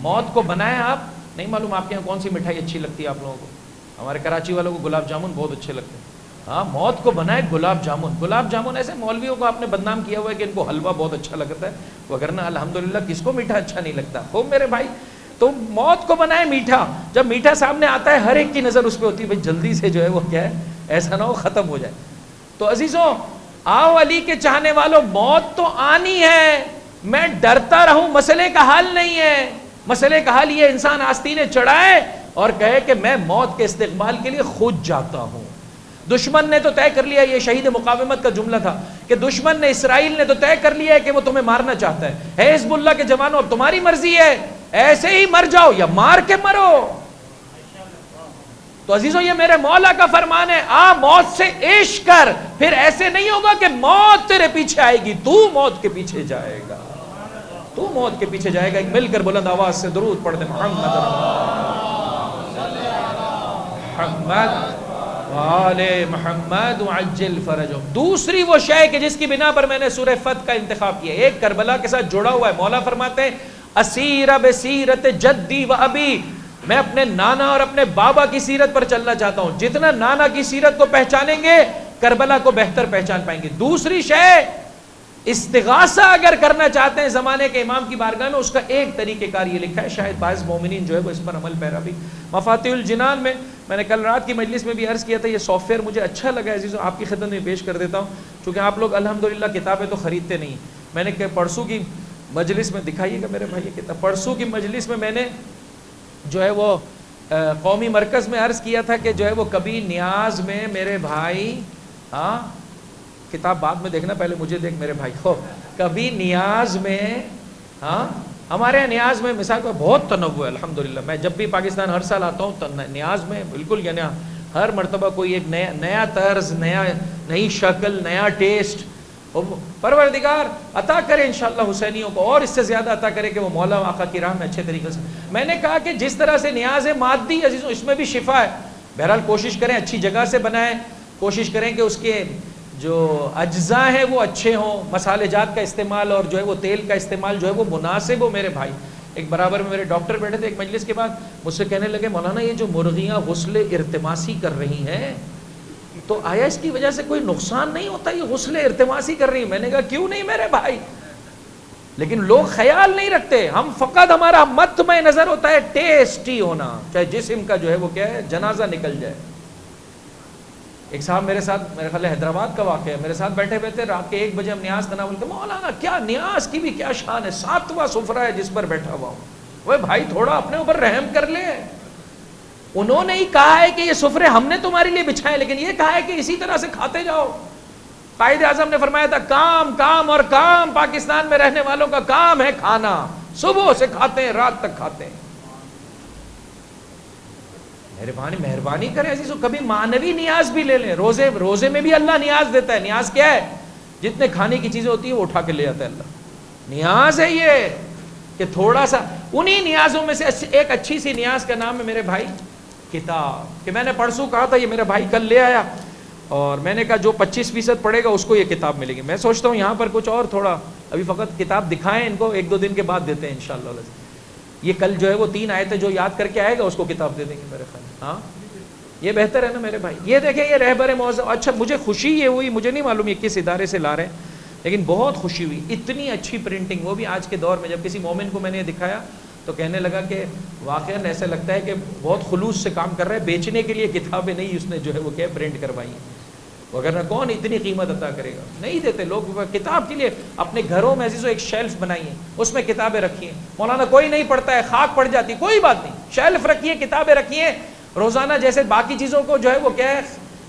موت کو بنائیں۔ آپ نہیں معلوم آپ کے یہاں کون سی مٹھائی اچھی لگتی ہے آپ لوگوں کو؟ ہمارے کراچی والوں کو گلاب جامن بہت اچھے لگتے ہیں۔ ہاں موت کو بنائے گلاب جامن۔ گلاب جامن ایسے مولویوں کو آپ نے بدنام کیا ہوا ہے کہ ان کو حلوہ بہت اچھا لگتا ہے، وگرنہ الحمدللہ کس کو میٹھا اچھا نہیں لگتا؟ خوب میرے بھائی، تو موت کو بنائے میٹھا۔ جب میٹھا سامنے آتا ہے ہر ایک کی نظر اس پہ ہوتی ہے، بھائی جلدی سے جو ہے وہ کیا ہے، ایسا نہ ہو ختم ہو جائے۔ تو عزیزوں آؤ علی کے چاہنے والوں، موت تو آنی ہے، میں ڈرتا رہوں مسئلے کا حل نہیں ہے۔ مسئلے کا حل یہ انسان آستینے چڑھائے اور کہے کہ میں موت کے استقبال کے لیے خود جاتا ہوں۔ دشمن نے تو طے کر لیا، یہ شہید مقاومت کا جملہ تھا کہ دشمن نے، اسرائیل نے تو طے کر لیا ہے کہ وہ تمہیں مارنا چاہتا ہے۔ حزب اللہ کے جوانوں اب تمہاری مرضی ہے، ایسے ہی مر جاؤ یا مار کے مرو۔ تو عزیزوں یہ میرے مولا کا فرمان ہے، آ موت سے عشق کر، پھر ایسے نہیں ہوگا کہ موت تیرے پیچھے آئے گی، تو موت کے پیچھے جائے گا، تو موت کے پیچھے جائے گا۔ ایک مل کر بلند آواز سے درود پڑھ دیں، محمد وآل محمد وعجل فرجهم۔ دوسری وہ شے کہ جس کی بنا پر میں نے سورہ فتح کا انتخاب کیا، ایک کربلا کے ساتھ جڑا ہوا ہے۔ مولا فرماتے ہیں اسیر بسیرت جدی و ابی، میں اپنے نانا اور اپنے بابا کی سیرت پر چلنا چاہتا ہوں، جتنا نانا کی سیرت کو پہچانیں گے کربلا کو بہتر پہچان پائیں گے۔ دوسری شے استغاثہ اگر کرنا چاہتے ہیں زمانے کے امام کی بارگاہ میں، اس کا ایک طریقہ کار یہ لکھا ہے، شاید بعض مومنین جو ہے وہ اس پر عمل پیرا بھی۔ مفاتیح الجنان میں نے کل رات کی مجلس میں بھی عرض کیا تھا، یہ سافٹ ویئر مجھے اچھا لگا عزیزو، آپ کی خدمت میں پیش کر دیتا ہوں، چونکہ آپ لوگ الحمدللہ کتابیں تو خریدتے نہیں۔ میں نے پرسوں کی مجلس میں دکھائیے گا میرے بھائی یہ کتاب، پرسوں کی مجلس میں نے جو ہے وہ قومی مرکز میں عرض کیا تھا کہ جو ہے وہ کبھی نیاز میں میرے بھائی، ہاں کتاب بعد میں دیکھنا، پہلے مجھے دیکھ میرے بھائی کو، کبھی نیاز میں، ہاں ہمارے یہاں نیاز میں مثال پر بہت تنوع ہے الحمدللہ۔ میں جب بھی پاکستان ہر سال آتا ہوں تو نیاز میں بالکل یعنی ہر مرتبہ کوئی ایک نیا طرز، نئی شکل، نیا ٹیسٹ پروردگار عطا کرے انشاءاللہ حسینیوں کو، اور اس سے زیادہ عطا کرے کہ وہ مولا آقا کی راہ میں اچھے طریقے سے۔ میں نے کہا کہ جس طرح سے نیاز مادی عزیزوں اس میں بھی شفا ہے، بہرحال کوشش کریں اچھی جگہ سے بنائیں، کوشش کریں کہ اس کے جو اجزاء ہیں وہ اچھے ہوں، مسالے جات کا استعمال اور جو ہے وہ تیل کا استعمال جو ہے وہ مناسب ہو میرے بھائی۔ ایک برابر میں میرے ڈاکٹر بیٹھے تھے ایک مجلس کے بعد، مجھ سے کہنے لگے مولانا یہ جو مرغیاں غسل ارتماسی کر رہی ہیں تو آیا اس کی وجہ سے کوئی نقصان نہیں ہوتا، یہ غسل ارتماسی کر رہی ہیں؟ میں نے کہا کیوں نہیں میرے بھائی، لیکن لوگ خیال نہیں رکھتے، ہم فقط ہمارا مطمع نظر ہوتا ہے ٹیسٹی ہونا، چاہے جسم کا جو ہے وہ کیا ہے جنازہ نکل جائے۔ ایک صاحب میرے ساتھ، میرے خیال ہے حیدرآباد کا واقعہ ہے، میرے ساتھ بیٹھے ہوئے تھے، رات کے 1 بجے ہم نیاز تناول کے، مولانا کیا نیاز کی بھی کیا شان ہے، 7واں سفرہ ہے جس پر بیٹھا ہوا ہوں۔ وہ بھائی تھوڑا اپنے اوپر رحم کر لے، انہوں نے ہی کہا ہے کہ یہ سفرے ہم نے تمہارے لیے بچھائے، لیکن یہ کہا ہے کہ اسی طرح سے کھاتے جاؤ۔ قائد اعظم نے فرمایا تھا کام کام اور کام، پاکستان میں رہنے والوں کا کام ہے کھانا، صبح سے کھاتے ہیں رات تک کھاتے ہیں۔ مہربانی کریں عزیزو، کبھی معنوی نیاز بھی لے لیں، روزے میں بھی اللہ نیاز دیتا ہے۔ نیاز کیا ہے؟ جتنے کھانے کی چیزیں ہوتی ہیں وہ اٹھا کے لے آتا ہے اللہ۔ نیاز ہے یہ کہ تھوڑا سا، انہی نیازوں میں سے ایک اچھی سی نیاز کا نام ہے میرے بھائی کتاب، کہ میں نے پرسوں کہا تھا، یہ میرا بھائی کل لے آیا اور میں نے کہا جو 25% پڑھے گا اس کو یہ کتاب ملے گی۔ میں سوچتا ہوں یہاں پر کچھ اور تھوڑا ابھی فقط کتاب دکھائیں ان کو، 1-2 دن کے بعد دیتے ہیں انشاءاللہ۔ یہ کل جو ہے وہ 3 آیتیں جو یاد کر کے آئے گا اس کو کتاب دے دیں گے میرے خیال۔ ہاں یہ بہتر ہے نا میرے بھائی۔ یہ دیکھیں یہ رہبر معظم، اچھا مجھے خوشی یہ ہوئی، مجھے نہیں معلوم یہ کس ادارے سے لا رہے ہیں، لیکن بہت خوشی ہوئی، اتنی اچھی پرنٹنگ، وہ بھی آج کے دور میں۔ جب کسی مومن کو میں نے دکھایا تو کہنے لگا کہ واقعاً ایسا لگتا ہے کہ بہت خلوص سے کام کر رہا ہے، بیچنے کے لیے کتابیں نہیں اس نے جو ہے وہ کیا پرنٹ کروائی ہیں، وغیرہ کون اتنی قیمت عطا کرے گا، نہیں دیتے لوگ کتاب کے لیے۔ اپنے گھروں میں عزیزو ایک شیلف بنائیے، اس میں کتابیں رکھیے، مولانا کوئی نہیں پڑھتا ہے، خاک پڑ جاتی، کوئی بات نہیں، شیلف رکھیے، کتابیں رکھیے، روزانہ جیسے باقی چیزوں کو جو ہے وہ کیا ہے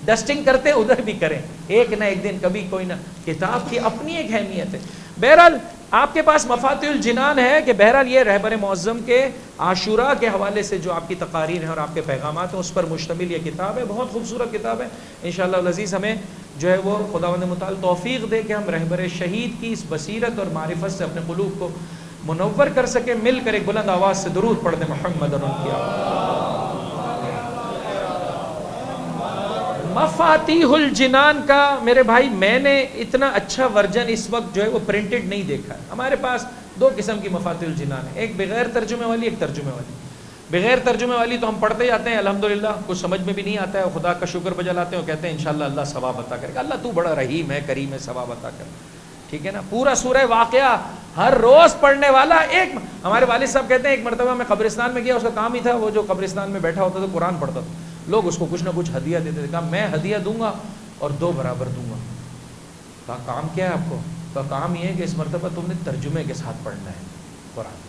ڈسٹنگ کرتے ادھر بھی کریں، ایک نہ ایک دن کبھی کوئی نہ، کتاب کی اپنی ایک اہمیت ہے۔ بہرحال آپ کے پاس مفاتیح الجنان ہے کہ بہرحال یہ رہبر معظم کے عاشوراء کے حوالے سے جو آپ کی تقاریر ہیں اور آپ کے پیغامات ہیں اس پر مشتمل یہ کتاب ہے، بہت خوبصورت کتاب ہے۔ انشاءاللہ العزیز ہمیں جو ہے وہ خداوند متعال توفیق دے کہ ہم رہبر شہید کی اس بصیرت اور معرفت سے اپنے قلوب کو منور کر سکیں۔ مل کر ایک بلند آواز سے درود پڑھ دیں محمد مفاتیح الجنان کا۔ میرے بھائی میں نے اتنا اچھا ورژن اس وقت جو ہے وہ پرنٹڈ نہیں دیکھا ہے۔ ہمارے پاس 2 قسم کی مفاتیح الجنان ہے، ایک بغیر ترجمے والی، ایک ترجمے والی۔ بغیر ترجمے والی تو ہم پڑھتے جاتے ہیں الحمدللہ، کچھ سمجھ میں بھی نہیں آتا ہے، خدا کا شکر بجا لاتے ہیں اور کہتے ہیں انشاءاللہ اللہ ثواب عطا کرے گا، اللہ تو بڑا رحیم ہے، کریم ہے، ثواب عطا کر، ٹھیک ہے نا۔ پورا سورہ واقعہ ہر روز پڑھنے والا ایک، ہمارے والد صاحب کہتے ہیں ایک مرتبہ میں قبرستان میں گیا، اس کا کام ہی تھا وہ جو قبرستان میں بیٹھا ہوتا تھا قرآن پڑھتا تھا، لوگ اس کو کچھ نہ کچھ ہدیہ دیتے تھے، کہا میں ہدیہ دوں گا اور 2 برابر دوں گا۔ کہا کام کیا ہے آپ کو؟ کہا کام یہ ہے کہ اس مرتبہ تم نے ترجمے کے ساتھ پڑھنا ہے قرآن۔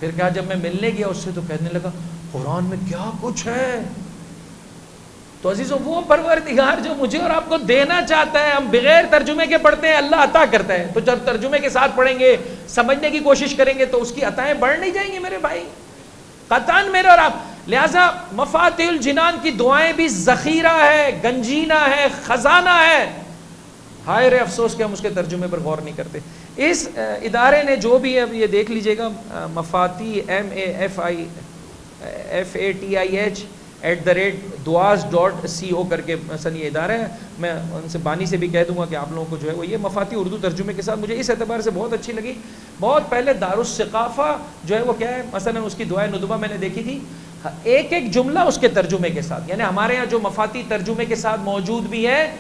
پھر کہا جب میں ملنے گیا اس سے تو کہنے لگا قرآن میں کیا کچھ ہے۔ تو عزیزو وہ پروردگار جو مجھے اور آپ کو دینا چاہتا ہے، ہم بغیر ترجمے کے پڑھتے ہیں، اللہ عطا کرتا ہے، تو جب ترجمے کے ساتھ پڑھیں گے، سمجھنے کی کوشش کریں گے تو اس کی عطائیں بڑھ نہیں جائیں گی میرے بھائی، قطعاً میرے اور آپ۔ لہذا مفاتیح الجنان کی دعائیں بھی ذخیرہ ہے، گنجینہ ہے، خزانہ ہے. ہائے رے افسوس کہ ہم اس کے ترجمے پر غور نہیں کرتے. اس ادارے نے جو بھی اب یہ دیکھ لیجئے گا، مفاتیح MAFIH@duaz.co کر کے مثلا یہ ادارہ ہے. میں ان سے بانی سے بھی کہہ دوں گا کہ آپ لوگوں کو جو ہے وہ یہ مفاتیح اردو ترجمے کے ساتھ مجھے اس اعتبار سے بہت اچھی لگی. بہت پہلے دارالثقافہ جو ہے وہ کیا ہے، مثلا اس کی دعائے ندبہ میں نے دیکھی تھی، ایک ایک جملہ اس کے ترجمے کے ساتھ. یعنی ہمارے یہاں جو مفاتیح ترجمے کے ساتھ موجود بھی ہے،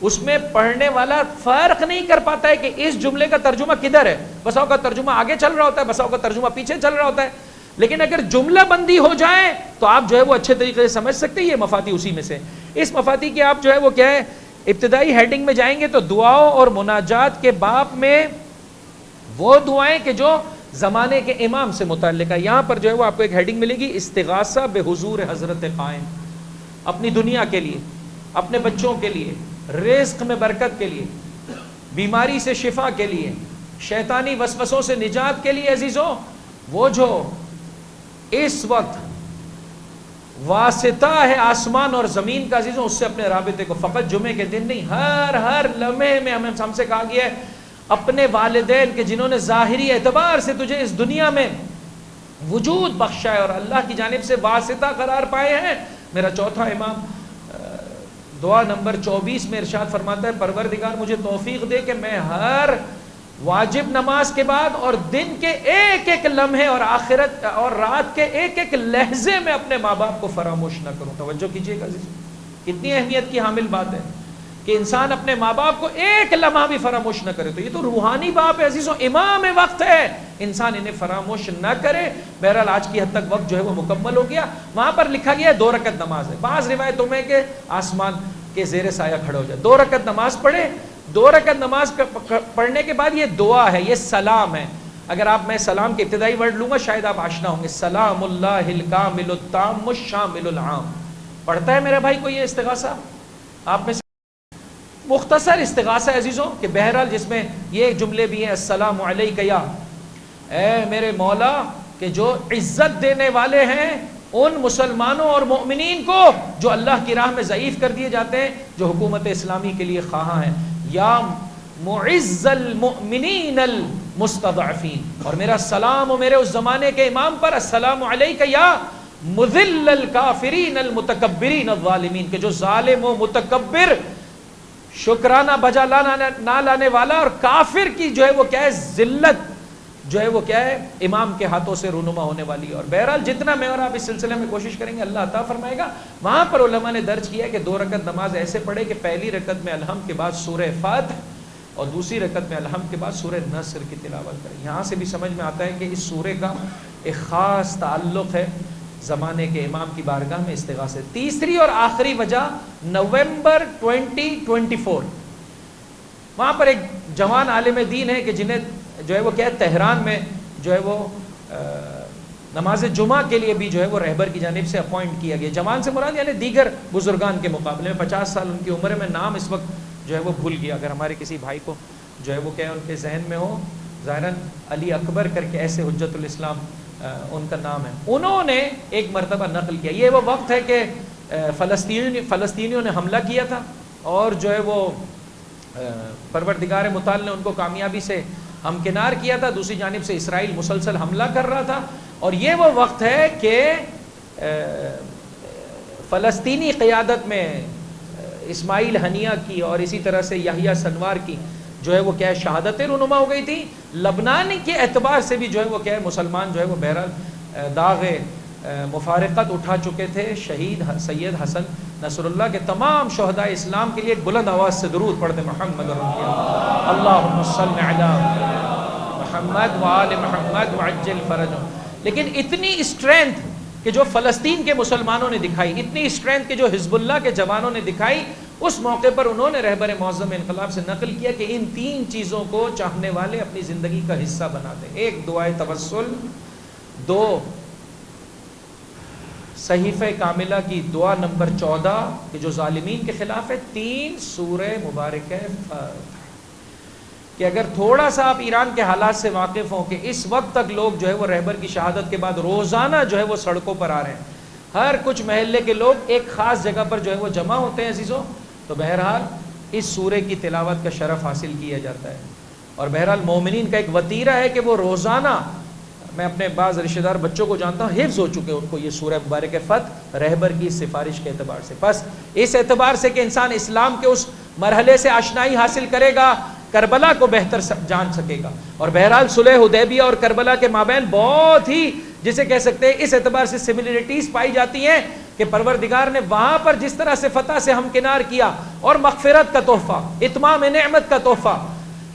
اس میں پڑھنے والا فرق نہیں کر پاتا ہے کہ اس جملے کا ترجمہ کدھر ہے. بساؤ کا ترجمہ آگے چل رہا ہوتا ہے، بساؤ کا ترجمہ پیچھے چل رہا ہوتا ہے. لیکن اگر جملہ بندی ہو جائے تو آپ جو ہے وہ اچھے طریقے سے سمجھ سکتے ہیں. یہ مفاتیح اسی میں سے. اس مفاتیح کی آپ جو ہے وہ کیا ہے، ابتدائی ہیڈنگ میں جائیں گے تو دعاؤں اور مناجات کے باب میں وہ دعائیں کہ جو زمانے کے امام سے متعلق ہے. یہاں پر جو ہے وہ آپ کو ایک ہیڈنگ ملے گی، استغاثہ بحضور حضرت قائم. اپنی دنیا کے لیے، اپنے بچوں کے لیے، رزق میں برکت کے لیے، بیماری سے شفا کے لیے، شیطانی وسوسوں سے نجات کے لیے. عزیزوں، وہ جو اس وقت واسطہ ہے آسمان اور زمین کا، عزیزوں اس سے اپنے رابطے کو فقط جمعے کے دن نہیں، ہر لمحے میں ہم سے کہا گیا ہے، اپنے والدین کے جنہوں نے ظاہری اعتبار سے تجھے اس دنیا میں وجود بخشا ہے اور اللہ کی جانب سے واسطہ قرار پائے ہیں. میرا چوتھا امام دعا نمبر 24 میں ارشاد فرماتا ہے، پروردگار مجھے توفیق دے کہ میں ہر واجب نماز کے بعد اور دن کے ایک ایک لمحے اور آخرت اور رات کے ایک ایک لہجے میں اپنے ماں باپ کو فراموش نہ کروں. توجہ کیجیے گا عزیز، کتنی اہمیت کی حامل بات ہے کہ انسان اپنے ماں باپ کو ایک لمحہ بھی فراموش نہ کرے. تو یہ تو روحانی باپ ہے عزیزوں، امام وقت ہے، انسان انہیں فراموش نہ کرے. بہرحال آج کی حد تک وقت جو ہے وہ مکمل ہو گیا. وہاں پر لکھا گیا ہے 2 رکعت نماز ہے. بعض روایتوں میں کہ آسمان کے زیر سایہ کھڑے ہو جائے. 2 رکعت نماز پڑھے. 2 رکعت نماز پڑھنے کے بعد یہ دعا ہے، یہ سلام ہے. اگر آپ میں سلام کے ابتدائی ورڈ لوں گا شاید آپ آشنا ہوں گے. سلام اللہ الکامل التام الشامل العام. پڑھتا ہے میرا بھائی کوئی یہ استغاثہ؟ آپ میں سے مختصر استغاثہ ہے عزیزوں، کہ بہرحال جس میں یہ جملے بھی ہیں، السلام علیک یا، اے میرے مولا کہ جو عزت دینے والے ہیں ان مسلمانوں اور مؤمنین کو جو اللہ کی راہ میں ضعیف کر دیے جاتے ہیں، جو حکومت اسلامی کے لیے خواہاں ہیں. یا معز المؤمنین المستضعفین. اور میرا سلام و میرے اس زمانے کے امام پر، السلام علیک یا مذل الکافرین المتکبرین الظالمین، کہ جو ظالم و متکبر، شکرانہ بجا نہ لانے والا اور کافر کی جو ہے وہ کیا ہے ذلت جو ہے وہ کیا ہے امام کے ہاتھوں سے رونما ہونے والی ہے. اور بہرحال جتنا میں اور آپ اس سلسلے میں کوشش کریں گے اللہ عطا فرمائے گا. وہاں پر علماء نے درج کیا ہے کہ 2 رکعت نماز ایسے پڑھے کہ پہلی رکعت میں الحمد کے بعد سورہ فاتح اور دوسری رکعت میں الحمد کے بعد سورہ نصر کی تلاوت کریں. یہاں سے بھی سمجھ میں آتا ہے کہ اس سورے کا ایک خاص تعلق ہے زمانے کے امام کی بارگاہ میں استغاثے. تیسری اور آخری وجہ نومبر 2024 وہاں پر ایک جوان عالم دین ہے کہ جنہیں جو ہے وہ کیا ہے تہران میں جو ہے وہ نماز جمعہ کے لیے بھی جو ہے وہ رہبر کی جانب سے اپوائنٹ کیا گیا. جوان سے مراد یعنی دیگر بزرگان کے مقابلے میں 50 سال ان کی عمر میں. نام اس وقت جو ہے وہ بھول گیا، اگر ہمارے کسی بھائی کو جو ہے وہ کیا ہے ان کے ذہن میں ہو. ظاہراً علی اکبر کر کے ایسے حجت الاسلام ان کا نام ہے. انہوں نے ایک مرتبہ نقل کیا، یہ وہ وقت ہے کہ فلسطینیوں نے حملہ کیا تھا اور جو ہے وہ پروردگار متعال نے ان کو کامیابی سے ہمکنار کیا تھا. دوسری جانب سے اسرائیل مسلسل حملہ کر رہا تھا اور یہ وہ وقت ہے کہ فلسطینی قیادت میں اسماعیل ہنیہ کی اور اسی طرح سے یحییٰ سنوار کی جو ہے وہ کیا ہے شہادتیں رونما ہو گئی تھی. لبنان کے اعتبار سے بھی جو ہے وہ کیا ہے مسلمان جو ہے وہ بہرحال داغ مفارقت اٹھا چکے تھے. شہید سید حسن نصر اللہ کے تمام شہداء اسلام کے لیے ایک بلند آواز سے درود پڑھتے محمد اللہم صل علی محمد وآل محمد وعجل فرجہم. لیکن اتنی اسٹرینتھ کہ جو فلسطین کے مسلمانوں نے دکھائی، اتنی اسٹرینتھ کہ جو حزب اللہ کے جوانوں نے دکھائی، اس موقع پر انہوں نے رہبر معظم انقلاب سے نقل کیا کہ ان 3 چیزوں کو چاہنے والے اپنی زندگی کا حصہ بنا دیں. 1 دعائے توسل، 2 صحیفہ کاملہ کی دعا نمبر 14 کہ جو ظالمین کے خلاف ہے، 3 سورہ مبارکہ فتح. کہ اگر تھوڑا سا آپ ایران کے حالات سے واقف ہوں کہ اس وقت تک لوگ جو ہے وہ رہبر کی شہادت کے بعد روزانہ جو ہے وہ سڑکوں پر آ رہے ہیں، ہر کچھ محلے کے لوگ ایک خاص جگہ پر جو ہے وہ جمع ہوتے ہیں عزیزوں. تو بہرحال اس سورے کی تلاوت کا شرف حاصل کیا جاتا ہے. اور بہرحال مومنین کا ایک وتیرہ ہے کہ وہ روزانہ، میں اپنے بعض رشتہ دار بچوں کو جانتا ہوں حفظ ہو چکے ان کو یہ سورہ مبارک فتح رہبر کی سفارش کے اعتبار سے. بس اس اعتبار سے کہ انسان اسلام کے اس مرحلے سے آشنائی حاصل کرے گا، کربلا کو بہتر جان سکے گا. اور بہرحال صلح حدیبیہ اور کربلا کے مابین بہت ہی جسے کہہ سکتے ہیں اس اعتبار سے سملرٹیز پائی جاتی ہیں کہ پروردگار نے وہاں پر جس طرح سے فتح سے ہمکنار کیا اور مغفرت کا تحفہ، اتمام نعمت کا تحفہ،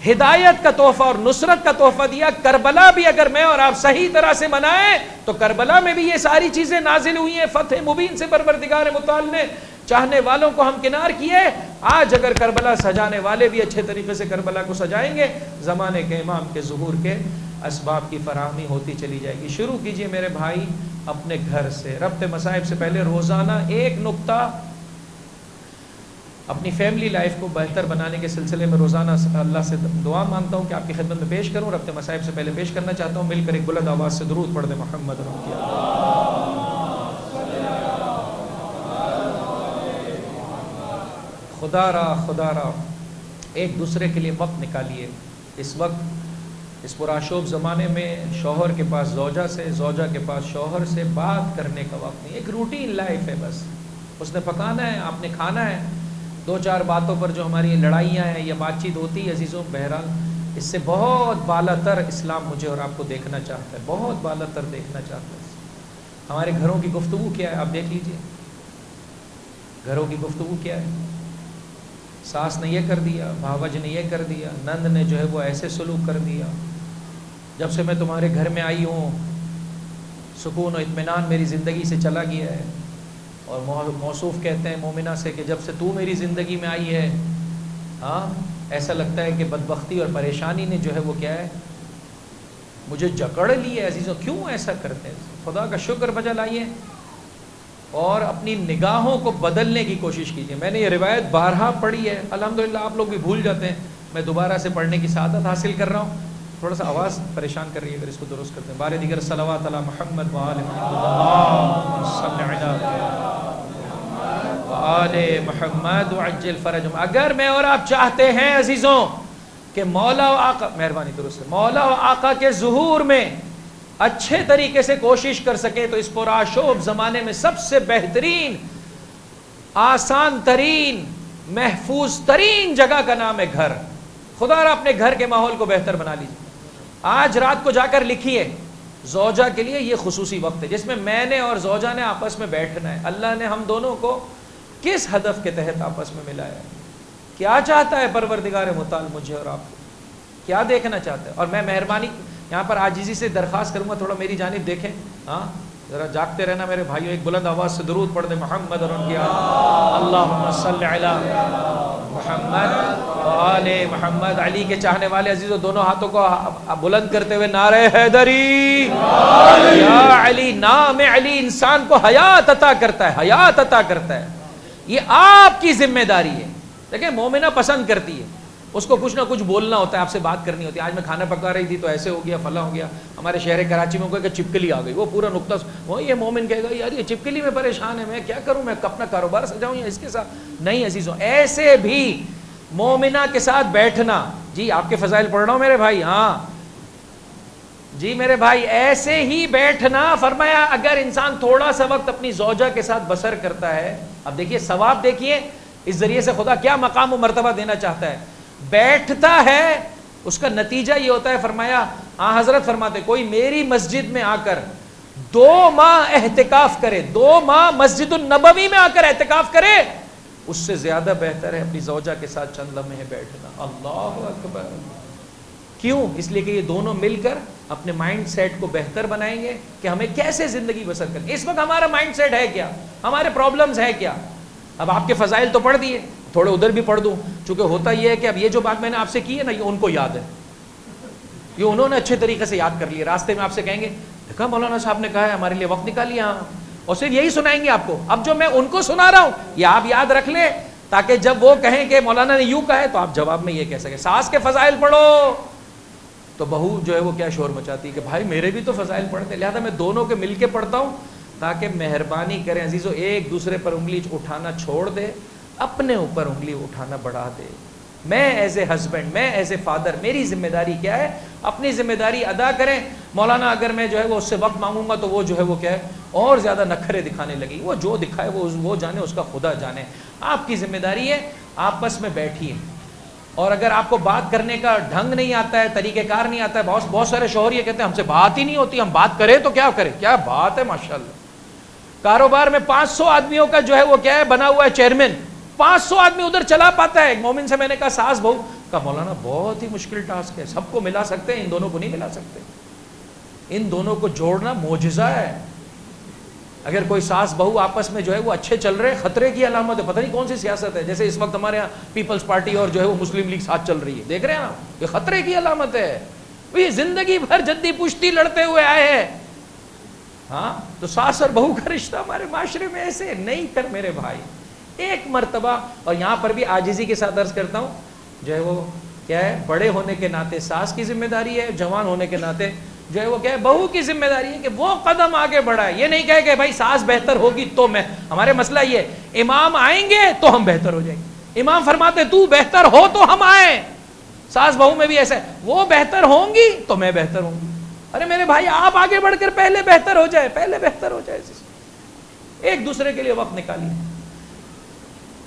ہدایت کا تحفہ اور نصرت کا تحفہ دیا، کربلا بھی اگر میں اور آپ صحیح طرح سے منائیں تو کربلا میں بھی یہ ساری چیزیں نازل ہوئی ہیں. فتح مبین سے پروردگار متعال نے چاہنے والوں کو ہمکنار کیے. آج اگر کربلا سجانے والے بھی اچھے طریقے سے کربلا کو سجائیں گے، زمانے کے امام کے ظہور کے اسباب کی فراہمی ہوتی چلی جائے گی. شروع کیجئے میرے بھائی اپنے گھر سے. ربط مصائب سے پہلے روزانہ ایک نقطہ اپنی فیملی لائف کو بہتر بنانے کے سلسلے میں روزانہ اللہ سے دعا مانگتا ہوں کہ آپ کی خدمت میں پیش کروں. ربط مصائب سے پہلے پیش کرنا چاہتا ہوں، مل کر ایک بلند آواز سے درود پڑھ دیں محمد رحمۃ اللہ. خدا را ایک دوسرے کے لیے وقت نکالیے. اس وقت اس پرآشوب زمانے میں شوہر کے پاس زوجہ سے، زوجہ کے پاس شوہر سے بات کرنے کا وقت نہیں. ایک روٹین لائف ہے، بس اس نے پکانا ہے، آپ نے کھانا ہے. دو چار باتوں پر جو ہماری لڑائیاں ہیں یا بات چیت ہوتی ہے عزیزوں، بہرحال اس سے بہت بالا تر اسلام مجھے اور آپ کو دیکھنا چاہتا ہے، بہت بالا تر دیکھنا چاہتا ہے. ہمارے گھروں کی گفتگو کیا ہے آپ دیکھ لیجئے. گھروں کی گفتگو کیا ہے؟ ساس نے یہ کر دیا، بھاوج نے یہ کر دیا، نند نے جو ہے وہ ایسے سلوک کر دیا. جب سے میں تمہارے گھر میں آئی ہوں سکون و اطمینان میری زندگی سے چلا گیا ہے. اور موصوف کہتے ہیں مومنہ سے کہ جب سے تو میری زندگی میں آئی ہے، ہاں ایسا لگتا ہے کہ بدبختی اور پریشانی نے جو ہے وہ کیا ہے مجھے جکڑ لی ہے. عزیزوں کیوں ایسا کرتے ہیں؟ خدا کا شکر بجا لائیے اور اپنی نگاہوں کو بدلنے کی کوشش کیجیے. میں نے یہ روایت بارہا پڑھی ہے، الحمدللہ آپ لوگ بھی بھول جاتے ہیں، میں دوبارہ سے پڑھنے کی سعادت حاصل کر رہا ہوں. تھوڑا سا آواز پریشان کر رہی ہے، اگر اس کو درست کرتے ہیں. بار دیگر صلوات علی محمد وآل محمد وعجل فرجهم. اگر میں اور آپ چاہتے ہیں عزیزوں کہ مولا و آقا، مہربانی درست ہے، مولا و آقا کے ظہور میں اچھے طریقے سے کوشش کر سکے تو اس پرآشوب زمانے میں سب سے بہترین، آسان ترین، محفوظ ترین جگہ کا نام ہے گھر. خدا را اپنے گھر کے ماحول کو بہتر بنا لیجیے. آج رات کو جا کر لکھیے زوجہ کے لیے یہ خصوصی وقت ہے جس میں نے اور زوجہ نے آپس میں بیٹھنا ہے. اللہ نے ہم دونوں کو کس ہدف کے تحت آپس میں ملایا ہے؟ کیا چاہتا ہے پروردگار متعال مجھے اور آپ کو؟ کیا دیکھنا چاہتا ہے؟ اور میں مہربانی یہاں پر عاجزی سے درخواست کروں گا تھوڑا میری جانب دیکھیں، ہاں ذرا جاگتے رہنا میرے بھائیو. ایک بلند آواز سے درود پڑھ دیں محمد اور ان کی اللہم صلی علی محمد وآل محمد. علی کے چاہنے والے عزیزوں دونوں ہاتھوں کو بلند کرتے ہوئے نعرہ حیدری یا علی. نام علی انسان کو حیات عطا کرتا ہے، حیات عطا کرتا ہے. یہ آپ کی ذمہ داری ہے. دیکھیں مومنہ پسند کرتی ہے، اس کو کچھ نہ کچھ بولنا ہوتا ہے، آپ سے بات کرنی ہوتی ہے. آج میں کھانا پکا رہی تھی تو ایسے ہو گیا، فلاں ہو گیا. ہمارے شہر کراچی میں کوئی کہ چپکلی آ گئی، وہ پورا نقطہ وہ یہ مومن کہے گا یار یہ چپکلی میں پریشان ہے، میں کیا کروں، میں اپنا کاروبار سجاؤں یا اس کے ساتھ. نہیں عزیزوں، ایسے بھی مومنہ کے ساتھ بیٹھنا. جی آپ کے فضائل پڑھ رہا ہوں میرے بھائی، ہاں جی میرے بھائی، ایسے ہی بیٹھنا. فرمایا اگر انسان تھوڑا سا وقت اپنی زوجہ کے ساتھ بسر کرتا ہے، اب دیکھیے ثواب دیکھیے اس ذریعے سے خدا کیا مقام و مرتبہ دینا چاہتا ہے. بیٹھتا ہے اس کا نتیجہ یہ ہوتا ہے. فرمایا حضرت فرماتے کوئی میری مسجد میں آ کر 2 ماہ احتکاف کرے، 2 ماہ مسجد النبوی میں آ کر احتکاف کرے، اس سے زیادہ بہتر ہے اپنی زوجہ کے ساتھ چند لمحے بیٹھنا. اللہ اکبر. کیوں؟ اس لیے کہ یہ دونوں مل کر اپنے مائنڈ سیٹ کو بہتر بنائیں گے کہ ہمیں کیسے زندگی بسر کرنی. اس وقت ہمارا مائنڈ سیٹ ہے کیا، ہمارے پرابلمز ہے کیا. اب آپ کے فضائل تو پڑھ دیے، تھوڑے ادھر بھی پڑھ دوں. چونکہ ہوتا یہ ہے کہ اب یہ جو بات میں نے آپ سے کی ہے نا یہ ان کو یاد ہے، یہ انہوں نے اچھے طریقے سے یاد کر لیے. راستے میں آپ سے کہیں گے دیکھا مولانا صاحب نے کہا ہے ہمارے لیے وقت نکالیے، ہاں، اور صرف یہی سنائیں گے آپ کو. اب جو میں ان کو سنا رہا ہوں یہ آپ یاد رکھ لیں تاکہ جب وہ کہیں کہ مولانا نے یوں کہا ہے تو آپ جواب میں یہ کہہ سکیں. ساس کے فضائل پڑھو تو بہو جو ہے وہ کیا شور مچاتی ہے کہ بھائی میرے بھی تو فضائل پڑھتے ہیں. لہٰذا میں دونوں کے مل کے پڑھتا ہوں تاکہ مہربانی کریں عزیزو ایک دوسرے پر انگلی اٹھانا چھوڑ دے, اپنے اوپر انگلی اٹھانا بڑھا دے. میں ایز اے ہسبینڈ, میں ایز اے فادر, میری ذمہ داری کیا ہے, اپنی ذمہ داری ادا کریں. مولانا اگر میں جو ہے وہ اس سے وقت مانگوں گا تو وہ جو ہے وہ کیا ہے اور زیادہ نخرے دکھانے لگی, وہ جو دکھائے وہ جانے, اس کا خدا جانے. آپ کی ذمہ داری ہے آپس میں بیٹھیے, اور اگر آپ کو بات کرنے کا ڈھنگ نہیں آتا ہے, طریقہ کار نہیں آتا ہے, بہت سارے شوہر یہ کہتے ہیں ہم سے بات ہی نہیں ہوتی, ہم بات کریں تو کیا کریں. کیا بات ہے ماشاءاللہ, کاروبار میں 500 آدمیوں کا جو ہے وہ کیا ہے بنا ہوا ہے چیئرمین, 500 آدمی ادھر چلا پاتا ہے. ایک مومن سے میں نے کہا ساس بہو کا, مولانا بہت ہی مشکل ٹاسک ہے, سب کو ملا سکتے ہیں, ان دونوں کو نہیں ملا سکتے, ان دونوں کو جوڑنا معجزہ ہے. اگر کوئی ساس بہو آپس میں جو ہے وہ اچھے چل رہے, خطرے کی علامت ہے. پتہ نہیں کون سی سیاست ہے, جیسے اس وقت ہمارے یہاں پیپلز پارٹی اور جو ہے وہ مسلم لیگ ساتھ چل رہی ہے, دیکھ رہے ہیں نا, یہ خطرے کی علامت ہے. یہ زندگی بھر جدی پشتی لڑتے ہوئے آئے ہیں. ہاں تو ساس اور بہو کا رشتہ ہمارے معاشرے میں ایسے نہیں کر میرے بھائی, ایک مرتبہ. اور یہاں پر بھی عاجزی کے ساتھ عرض کرتا ہوں, جو ہے وہ کیا ہے بڑے ہونے کے ناطے ساس کی ذمہ داری ہے, جوان ہونے کے ناطے جو ہے وہ کیا ہے بہو کی ذمہ داری ہے کہ وہ قدم آگے بڑھائے. یہ نہیں کہے کہ بھائی ساس بہتر ہوگی تو میں, ہمارے مسئلہ یہ ہے امام آئیں گے تو ہم بہتر ہو جائیں گے. امام فرماتے تو بہتر ہو تو ہم آئیں. ساس بہو میں بھی ایسا ہے, وہ بہتر ہوں گی تو میں بہتر ہوں گی. ارے میرے بھائی آپ آگے بڑھ کر پہلے بہتر ہو جائے, پہلے بہتر ہو جائے. ایک دوسرے کے لیے وقت نکالیے.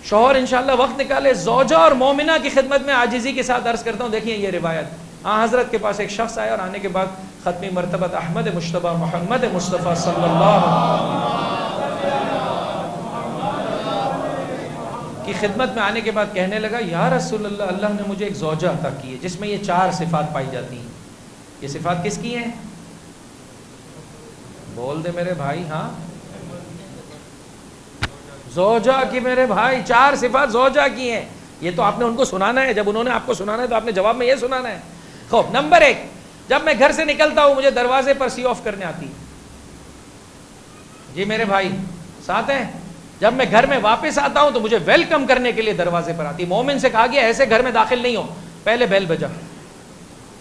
شوہر انشاءاللہ وقت نکالے. زوجہ اور مومنہ کی خدمت میں عاجزی کے ساتھ عرض کرتا ہوں, دیکھیں یہ روایت, حضرت کے پاس ایک شخص آیا اور آنے کے بعد ختمی مرتبت احمد مجتبی محمد مصطفیٰ صلی اللہ کی خدمت میں آنے کے بعد کہنے لگا یا رسول اللہ, اللہ نے مجھے ایک زوجہ عطا کی ہے جس میں یہ 4 صفات پائی جاتی ہیں. یہ صفات کس کی ہیں؟ بول دے میرے بھائی. ہاں زوجہ کی میرے بھائی, 4 صفات زوجہ کی ہیں. یہ تو آپ نے ان کو سنانا ہے, جب انہوں نے آپ کو سنانا ہے تو آپ نے جواب میں یہ سنانا ہے. خوب نمبر 1, جب میں گھر سے نکلتا ہوں مجھے دروازے پر سی آف کرنے آتی ہے. جی میرے بھائی ساتھ ہیں. جب میں گھر میں واپس آتا ہوں تو مجھے ویلکم کرنے کے لیے دروازے پر آتی ہے. مومن سے کہا گیا ایسے گھر میں داخل نہیں ہو, پہلے بیل بجا.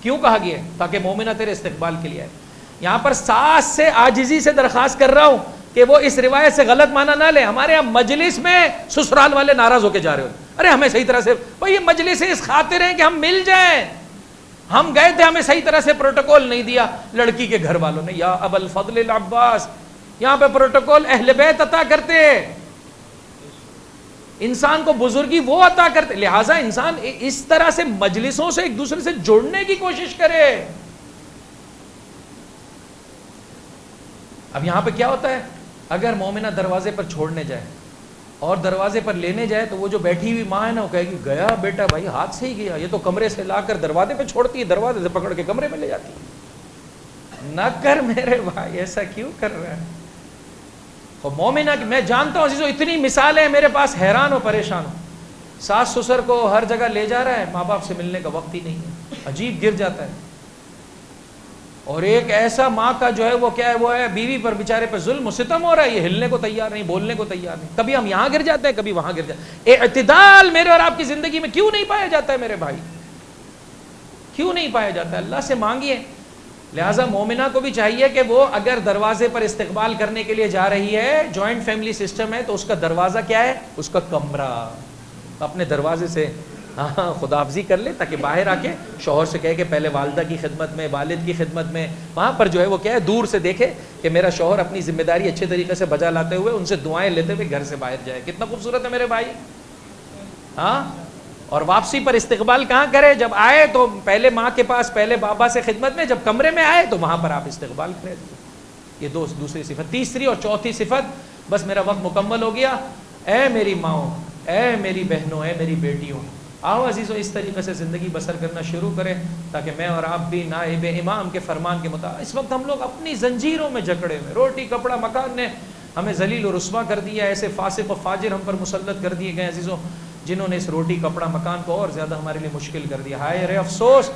کیوں کہا گیا ہے؟ تاکہ مومنہ تیرے استقبال کے لیے آئے. یہاں پر ساس سے عاجزی سے درخواست کر رہا ہوں کہ وہ اس روایت سے غلط معنی نہ لے. ہمارے یہاں مجلس میں سسرال والے ناراض ہو کے جا رہے ہو, ارے ہمیں صحیح طرح سے, بھائی یہ مجلس اس خاطر ہے کہ ہم مل جائیں. ہم گئے تھے, ہمیں صحیح طرح سے پروٹوکول نہیں دیا لڑکی کے گھر والوں نے. یا ابا الفضل العباس, یہاں پہ پروٹوکول اہل بیت عطا کرتے, انسان کو بزرگی وہ عطا کرتے. لہٰذا انسان اس طرح سے مجلسوں سے ایک دوسرے سے جڑنے کی کوشش کرے. اب یہاں پہ کیا ہوتا ہے, اگر مومنہ دروازے پر چھوڑنے جائے اور دروازے پر لینے جائے تو وہ جو بیٹھی ہوئی ماں ہے نا وہ کہے گی گیا بیٹا بھائی ہاتھ سے ہی گیا, یہ تو کمرے سے لا کر دروازے پہ چھوڑتی ہے, دروازے سے پکڑ کے کمرے میں لے جاتی ہے. نہ کر میرے بھائی, ایسا کیوں کر رہا ہے. اور مومنہ کی میں جانتا ہوں عزیزو, اتنی مثالیں میرے پاس, حیران ہو پریشان ہو. ساس سسر کو ہر جگہ لے جا رہا ہے, ماں باپ سے ملنے کا وقت ہی نہیں ہے, عجیب گر جاتا ہے. اور ایک ایسا ماں کا جو ہے وہ کیا ہے, وہ ہے بیوی پر بیچارے پہ ظلم و ستم ہو رہا ہے, یہ ہلنے کو تیار نہیں, بولنے کو تیار نہیں. کبھی ہم یہاں گر جاتے ہیں, کبھی وہاں گر جاتے ہیں. اعتدال میرے اور آپ کی زندگی میں کیوں نہیں پایا جاتا ہے میرے بھائی, کیوں نہیں پایا جاتا ہے؟ اللہ سے مانگیے. لہٰذا مومنہ کو بھی چاہیے کہ وہ اگر دروازے پر استقبال کرنے کے لیے جا رہی ہے, جوائنٹ فیملی سسٹم ہے, تو اس کا دروازہ کیا ہے, اس کا کمرہ, اپنے دروازے سے ہاں خدا حافظی کر لے, تاکہ باہر آ کے شوہر سے کہے کہ پہلے والدہ کی خدمت میں, والد کی خدمت میں, وہاں پر جو ہے وہ کیا ہے دور سے دیکھے کہ میرا شوہر اپنی ذمہ داری اچھے طریقے سے بجا لاتے ہوئے, ان سے دعائیں لیتے ہوئے گھر سے باہر جائے. کتنا خوبصورت ہے میرے بھائی. ہاں اور واپسی پر استقبال کہاں کرے, جب آئے تو پہلے ماں کے پاس, پہلے بابا سے خدمت میں, جب کمرے میں آئے تو وہاں پر آپ استقبال کریں. یہ دوسری صفت. تیسری اور چوتھی صفت, بس میرا وقت مکمل ہو گیا. اے میری ماؤں, اے میری بہنوں, اے میری بیٹیوں, آؤ عزیزو اس طریقے سے زندگی بسر کرنا شروع کریں تاکہ میں اور آپ بھی نائب امام کے فرمان کے مطابق. اس وقت ہم لوگ اپنی زنجیروں میں جکڑے ہوئے, روٹی کپڑا مکان نے ہمیں ذلیل و رسوا کر دیا. ایسے فاسق و فاجر ہم پر مسلط کر دیے گئے عزیزو, جنہوں نے اس روٹی کپڑا مکان کو اور زیادہ ہمارے لیے مشکل کر دیا. ہائے رے افسوس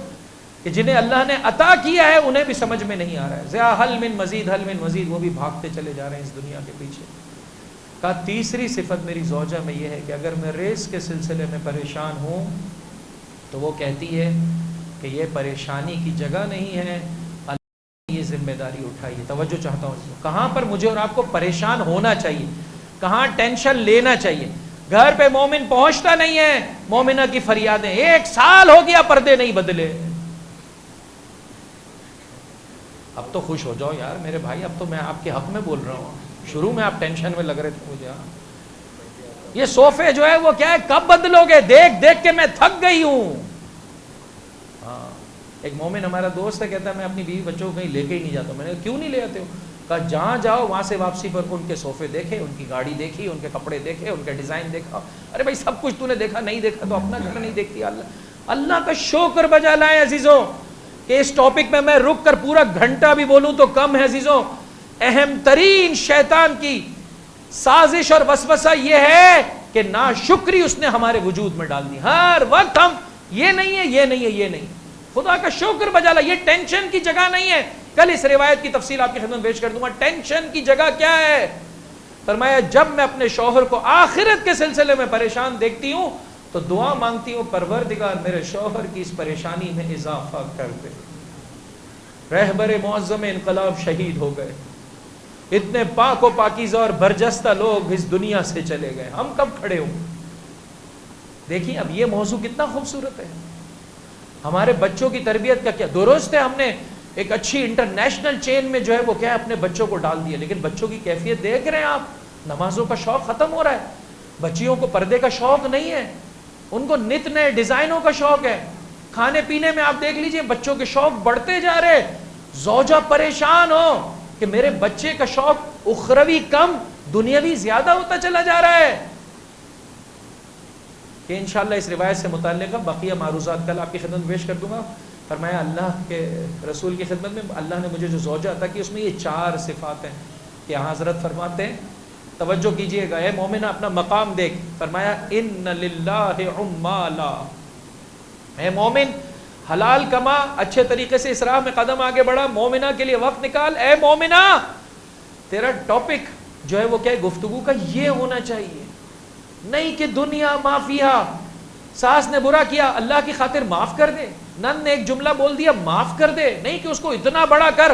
کہ جنہیں اللہ نے عطا کیا ہے انہیں بھی سمجھ میں نہیں آ رہا ہے. ذا حل من مزید, حل من مزید, وہ بھی بھاگتے چلے جا رہے ہیں اس دنیا کے پیچھے. کا تیسری صفت میری زوجہ میں یہ ہے کہ اگر میں رزق کے سلسلے میں پریشان ہوں تو وہ کہتی ہے کہ یہ پریشانی کی جگہ نہیں ہے, اللہ نے یہ ذمہ داری اٹھائیے. توجہ چاہتا ہوں کہاں پر مجھے اور آپ کو پریشان ہونا چاہیے, کہاں ٹینشن لینا چاہیے. گھر پہ مومن پہنچتا نہیں ہے, مومنہ کی فریادیں 1 سال ہو گیا پردے نہیں بدلے. اب تو خوش ہو جاؤ یار میرے بھائی, اب تو میں آپ کے حق میں بول رہا ہوں. شروع میں آپ ٹینشن میں لگ رہے تھے مجھے. یہ صوفے جو ہے وہ کیا ہے, کب بدلو گے؟ دیکھ دیکھ کے میں تھک گئی ہوں. ہاں, ایک مومن ہمارا دوست ہے, کہتا ہے میں اپنی بیوی بچوں کو کہیں لے کے ہی نہیں جاتا. میں نے کہا کیوں نہیں لے آتے ہو؟ کہا جہاں جاؤ وہاں سے واپسی پر ان کے صوفے دیکھے, ان کی گاڑی دیکھی, ان کے کپڑے دیکھے, ان کے ڈیزائن دیکھا. ارے بھائی سب کچھ تو نے دیکھا, نہیں دیکھا تو اپنا گھر نہیں دیکھتی. اللہ کا شکر بجا لائیں عزیزوں کہ اس ٹاپک میں رک کر پورا گھنٹہ بھی بولوں تو کم ہے. عزیزوں, اہم ترین شیطان کی سازش اور وسوسہ یہ ہے کہ ناشکری اس نے ہمارے وجود میں ڈال دی. ہر وقت ہم یہ نہیں ہے, یہ نہیں ہے, یہ نہیں. خدا کا شکر بجا لا, یہ ٹینشن کی جگہ نہیں ہے. کل اس روایت کی تفصیل آپ کی خدمت پیش کر دوں گا. ٹینشن کی جگہ کیا ہے؟ فرمایا جب میں اپنے شوہر کو آخرت کے سلسلے میں پریشان دیکھتی ہوں تو دعا مانگتی ہوں پروردگار میرے شوہر کی اس پریشانی میں اضافہ کر دے. رہبر معظم انقلاب شہید ہو گئے, اتنے پاک و پاکیزہ اور برجستہ لوگ اس دنیا سے چلے گئے, ہم کب کھڑے ہوں؟ دیکھیں اب یہ موضوع کتنا خوبصورت ہے. ہمارے بچوں کی تربیت کا کیا درست ہے, ہم نے ایک اچھی انٹرنیشنل چین میں جو ہے وہ کیا ہے اپنے بچوں کو ڈال دیا, لیکن بچوں کی کیفیت دیکھ رہے ہیں آپ, نمازوں کا شوق ختم ہو رہا ہے. بچیوں کو پردے کا شوق نہیں ہے, ان کو نت نئے ڈیزائنوں کا شوق ہے. کھانے پینے میں آپ دیکھ لیجئے بچوں کے شوق بڑھتے جا رہے. زوجہ پریشان ہو کہ میرے بچے کا شوق اخروی کم دنیاوی زیادہ ہوتا چلا جا رہا ہے. کہ انشاءاللہ اس روایت سے متعلقہ بقیہ معروضات کل آپ کی خدمت پیش کر دوں گا. فرمایا اللہ کے رسول کی خدمت میں اللہ نے مجھے جو زوجہ عطا کی اس میں یہ 4 صفات ہیں کہ حضرت فرماتے ہیں, توجہ کیجئے گا, اے مومنہ اپنا مقام دیکھ. فرمایا ان للہ عمالا, اے مومن حلال کما, اچھے طریقے سے اس راہ میں قدم آگے بڑھا, مومنہ کے لیے وقت نکال. اے مومنہ تیرا ٹاپک جو ہے وہ کیا ہے گفتگو کا, یہ ہونا چاہیے نہیں کہ دنیا معافیہ. ساس نے برا کیا, اللہ کی خاطر معاف کر دے. نن نے ایک جملہ بول دیا, معاف کر دے. نہیں کہ اس کو اتنا بڑا کر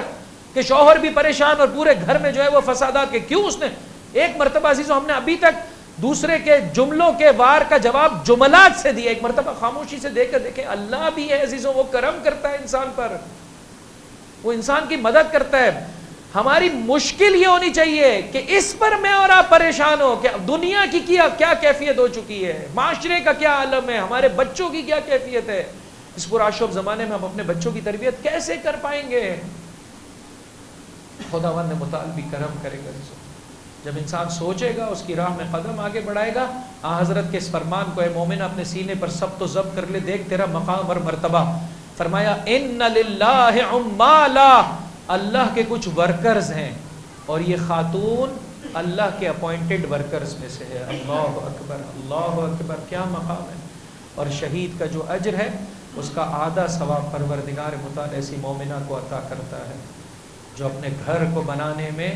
کہ شوہر بھی پریشان اور پورے گھر میں جو ہے وہ فسادات کے. کیوں اس نے ایک مرتبہ عزیزو ہم نے ابھی تک دوسرے کے جملوں کے وار کا جواب جملات سے دیا, ایک مرتبہ خاموشی سے دیکھ کر دیکھیں. اللہ بھی ہے عزیزوں, وہ کرم کرتا ہے انسان پر, وہ انسان کی مدد کرتا ہے. ہماری مشکل یہ ہونی چاہیے کہ اس پر میں اور آپ پریشان ہو کہ دنیا کی کیا کیفیت ہو چکی ہے, معاشرے کا کیا عالم ہے, ہمارے بچوں کی کیا کیفیت ہے. اس پرآشوب زمانے میں ہم اپنے بچوں کی تربیت کیسے کر پائیں گے؟ خداوند متعال بھی کرم کرے گا. جب انسان سوچے گا, اس کی راہ میں قدم آگے بڑھائے گا. حضرت کے اس فرمان کو اے مومن اپنے سینے پر ضبط و ضبط کر لے, دیکھ تیرا مقام اور مرتبہ. فرمایا ان للہ عمالا, اللہ کے کچھ ورکرز ہیں اور یہ خاتون اللہ کے اپوائنٹڈ ورکرز میں سے ہے. اللہ اکبر, اللہ اکبر, کیا مقام ہے. اور شہید کا جو اجر ہے اس کا آدھا ثواب پروردگار متعال ایسی مومنہ کو عطا کرتا ہے جو اپنے گھر کو بنانے میں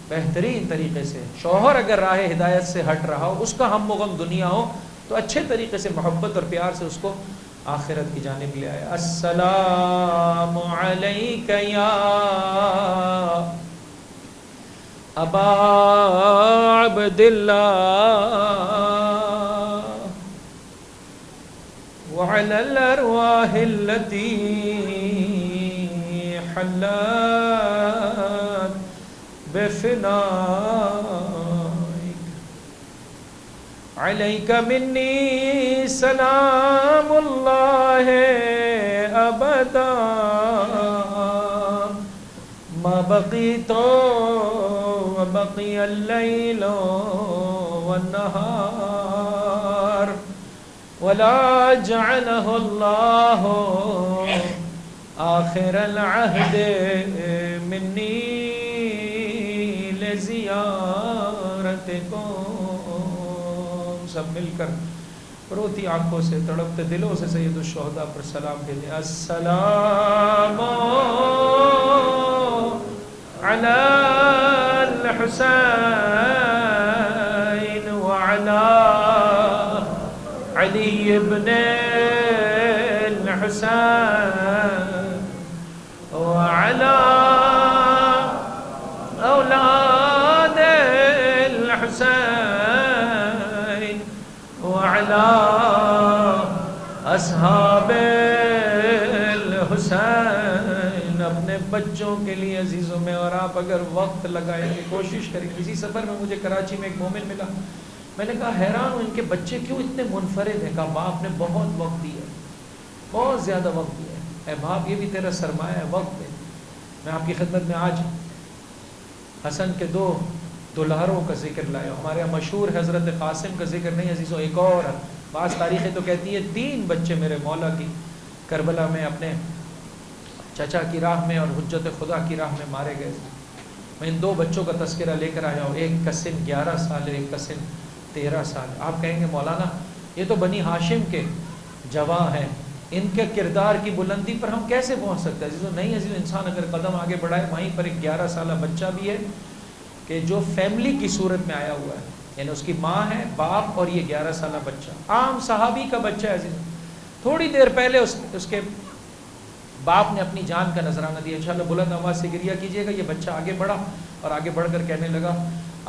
بہترین طریقے سے, شوہر اگر راہ ہدایت سے ہٹ رہا ہو, اس کا ہم و غم دنیا ہو, تو اچھے طریقے سے محبت اور پیار سے اس کو آخرت کی جانب لے آئے. السلام علیک یا ابا عبداللہ وعلی الارواح التي حلت بفنائک علیک منی سلام اللہ ابدا ما بقیت وبقی اللیل والنہار ولا جعلہ اللہ آخر العہد منی لزیارتکم. سب مل کر روتی آنکھوں سے, تڑپتے دلوں سے سید الشہداء پر سلام بھیجیں. السلام علی الحسین وعلی علی ابن الحسین وعلی اصحاب الحسین. اپنے بچوں کے لیے عزیزوں میں اور آپ اگر وقت لگائیں گے, کوشش کریں. کسی سفر میں مجھے کراچی میں ایک مومن ملا, میں نے کہا حیران ہوں ان کے بچے کیوں اتنے منفرد ہیں. کہا باپ نے بہت وقت دیا, بہت زیادہ وقت دیا. اے باپ یہ بھی تیرا سرمایہ ہے, وقت ہے. میں آپ کی خدمت میں آج حسن کے دو دلہروں کا ذکر لایا ہوں. ہمارے یہاں مشہور حضرت قاسم کا ذکر نہیں عزیزوں, ایک اور بعض تاریخیں تو کہتی ہے 3 بچے میرے مولا کی کربلا میں اپنے چچا کی راہ میں اور حجت خدا کی راہ میں مارے گئے. میں ان 2 بچوں کا تذکرہ لے کر آیا ہوں. ایک کا سن 11 سال ہے, ایک کا سن 13 سال. آپ کہیں گے مولانا یہ تو بنی ہاشم کے جواں ہیں, ان کے کردار کی بلندی پر ہم کیسے پہنچ سکتے ہیں. عزیزوں نہیں عزیزوں, انسان اگر قدم آگے بڑھائے, وہیں پر ایک 11 سالہ بچہ بھی ہے کہ جو فیملی کی صورت میں آیا ہوا ہے, یعنی اس کی ماں ہے, باپ اور یہ 11 سالہ بچہ, عام صحابی کا بچہ ہے. عزیزوں تھوڑی دیر پہلے اس کے باپ نے اپنی جان کا نذرانہ دیا. انشاءاللہ بلند آواز سے گریہ کیجئے گا. یہ بچہ آگے بڑھا اور آگے بڑھ کر کہنے لگا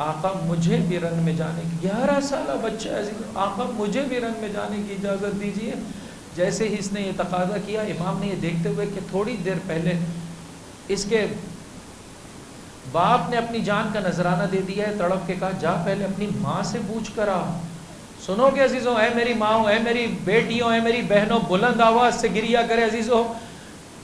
آقا مجھے بھی رن میں جانے کی, 11 سالہ بچہ ہے عزیزوں, آقا مجھے بھی رن میں جانے کی اجازت دیجیے. جیسے ہی اس نے یہ تقاضا کیا, امام نے یہ دیکھتے ہوئے کہ تھوڑی دیر پہلے اس کے باپ نے اپنی جان کا نذرانہ دے دیا ہے, تڑپ کے کہا جا پہلے اپنی ماں سے پوچھ کر آ. سنو کہ عزیزوں, اے میری ماں, اے میری بیٹیوں, اے میری بہنوں, بلند آواز سے گریہ کرے عزیزوں,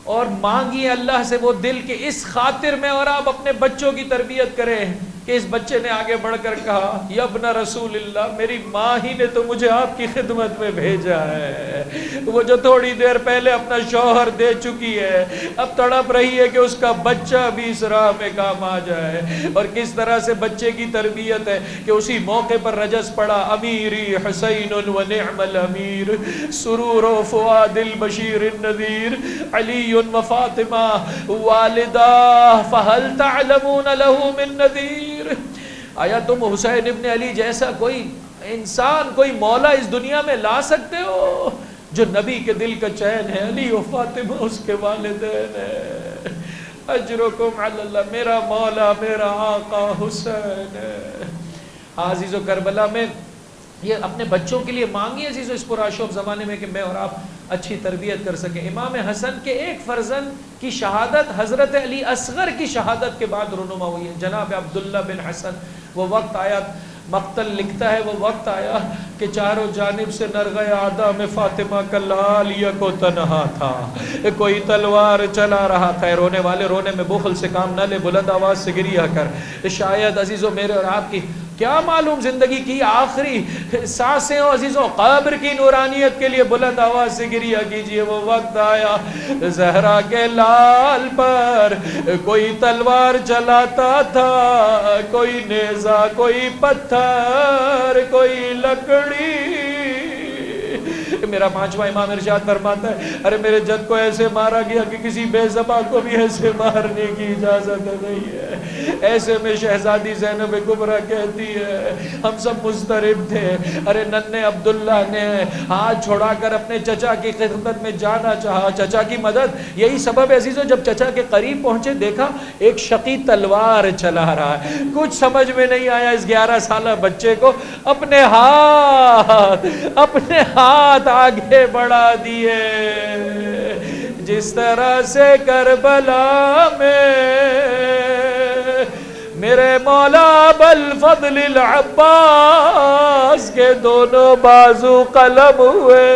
اور مانگیے اللہ سے وہ دل کہ اس خاطر میں اور آپ اپنے بچوں کی تربیت کریں کہ اس بچے نے آگے بڑھ کر کہا یا ابن رسول اللہ, میری ماں ہی نے تو مجھے آپ کی خدمت میں بھیجا ہے. وہ جو تھوڑی دیر پہلے اپنا شوہر دے چکی ہے, اب تڑپ رہی ہے کہ اس کا بچہ بھی اس راہ میں کام آ جائے. اور کس طرح سے بچے کی تربیت ہے کہ اسی موقع پر رجس پڑا امیری حسین و نعم الامیر, سرور و فؤاد البشیر النذیر, علی و فاطمہ والدہ فہل تعلمون له من نذیر. آیا تم حسین ابن علی جیسا کوئی انسان, کوئی مولا اس دنیا میں لا سکتے ہو جو نبی کے دل کا چین ہے؟ علی و فاطمہ اس کے والدین ہیں. اجرکم علی اللہ, میرا مولا میرا آقا حسین ہے. عزیزو کربلا میں یہ اپنے بچوں کے لیے مانگی عزیزو اس پرآشوب زمانے میں کہ میں اور آپ اچھی تربیت کر سکیں. امام حسن کے ایک فرزند کی شہادت حضرت علی اصغر کی شہادت کے بعد رونما ہوئی ہے. جناب عبداللہ بن حسن, وہ وقت آیا, مقتل لکھتا ہے, وہ وقت آیا کہ چاروں جانب سے نرغہ آدھا میں فاطمہ کا لال یکو تنہا تھا, کوئی تلوار چلا رہا تھا. رونے والے رونے میں بخل سے کام نہ لے, بلند آواز سے گریہ کر. شاید عزیزو میرے اور آپ کی کیا معلوم زندگی کی آخری سانسیں ہو عزیزوں, قبر کی نورانیت کے لیے بلند آواز سے گریہ کیجئے. وہ وقت آیا زہرا کے لال پر کوئی تلوار چلاتا تھا, کوئی نیزہ, کوئی پتھر, کوئی لکڑی. میرا 5واں امام ارشاد فرماتا ہے ارے میرے جد کو ایسے مارا گیا کہ کسی بے زباں کو بھی ایسے مارنے کی اجازت نہیں ہے. ایسے میں شہزادی زینب کبریٰ کہتی ہے ہم سب مضطرب تھے. ارے ننھے عبداللہ نے ہاتھ چھوڑا کر اپنے چچا کی خدمت میں جانا چاہا, چچا کی مدد. یہی سبب ہے عزیزو, جب چچا کے قریب پہنچے دیکھا ایک شقی تلوار چلا رہا ہے. کچھ سمجھ میں نہیں آیا اس 11 سالہ بچے کو, اپنے ہاتھ آگے بڑھا دیے. جس طرح سے کربلا میں میرے مولا ابوالفضل العباس کے دونوں بازو قلم ہوئے,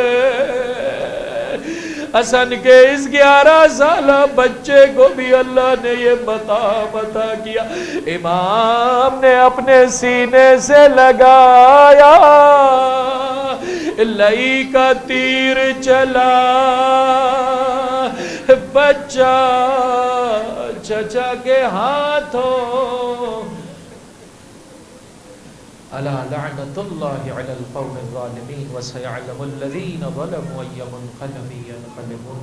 حسن کے اس 11 سالہ بچے کو بھی اللہ نے یہ مقام عطا کیا. امام نے اپنے سینے سے لگایا, لئی کا تیر چلا, بچہ چچا کے ہاتھوں. الا لعنت اللہ علی القوم الظالمین وسيعلم الذین ظلموا أي منقلب ينقلبون.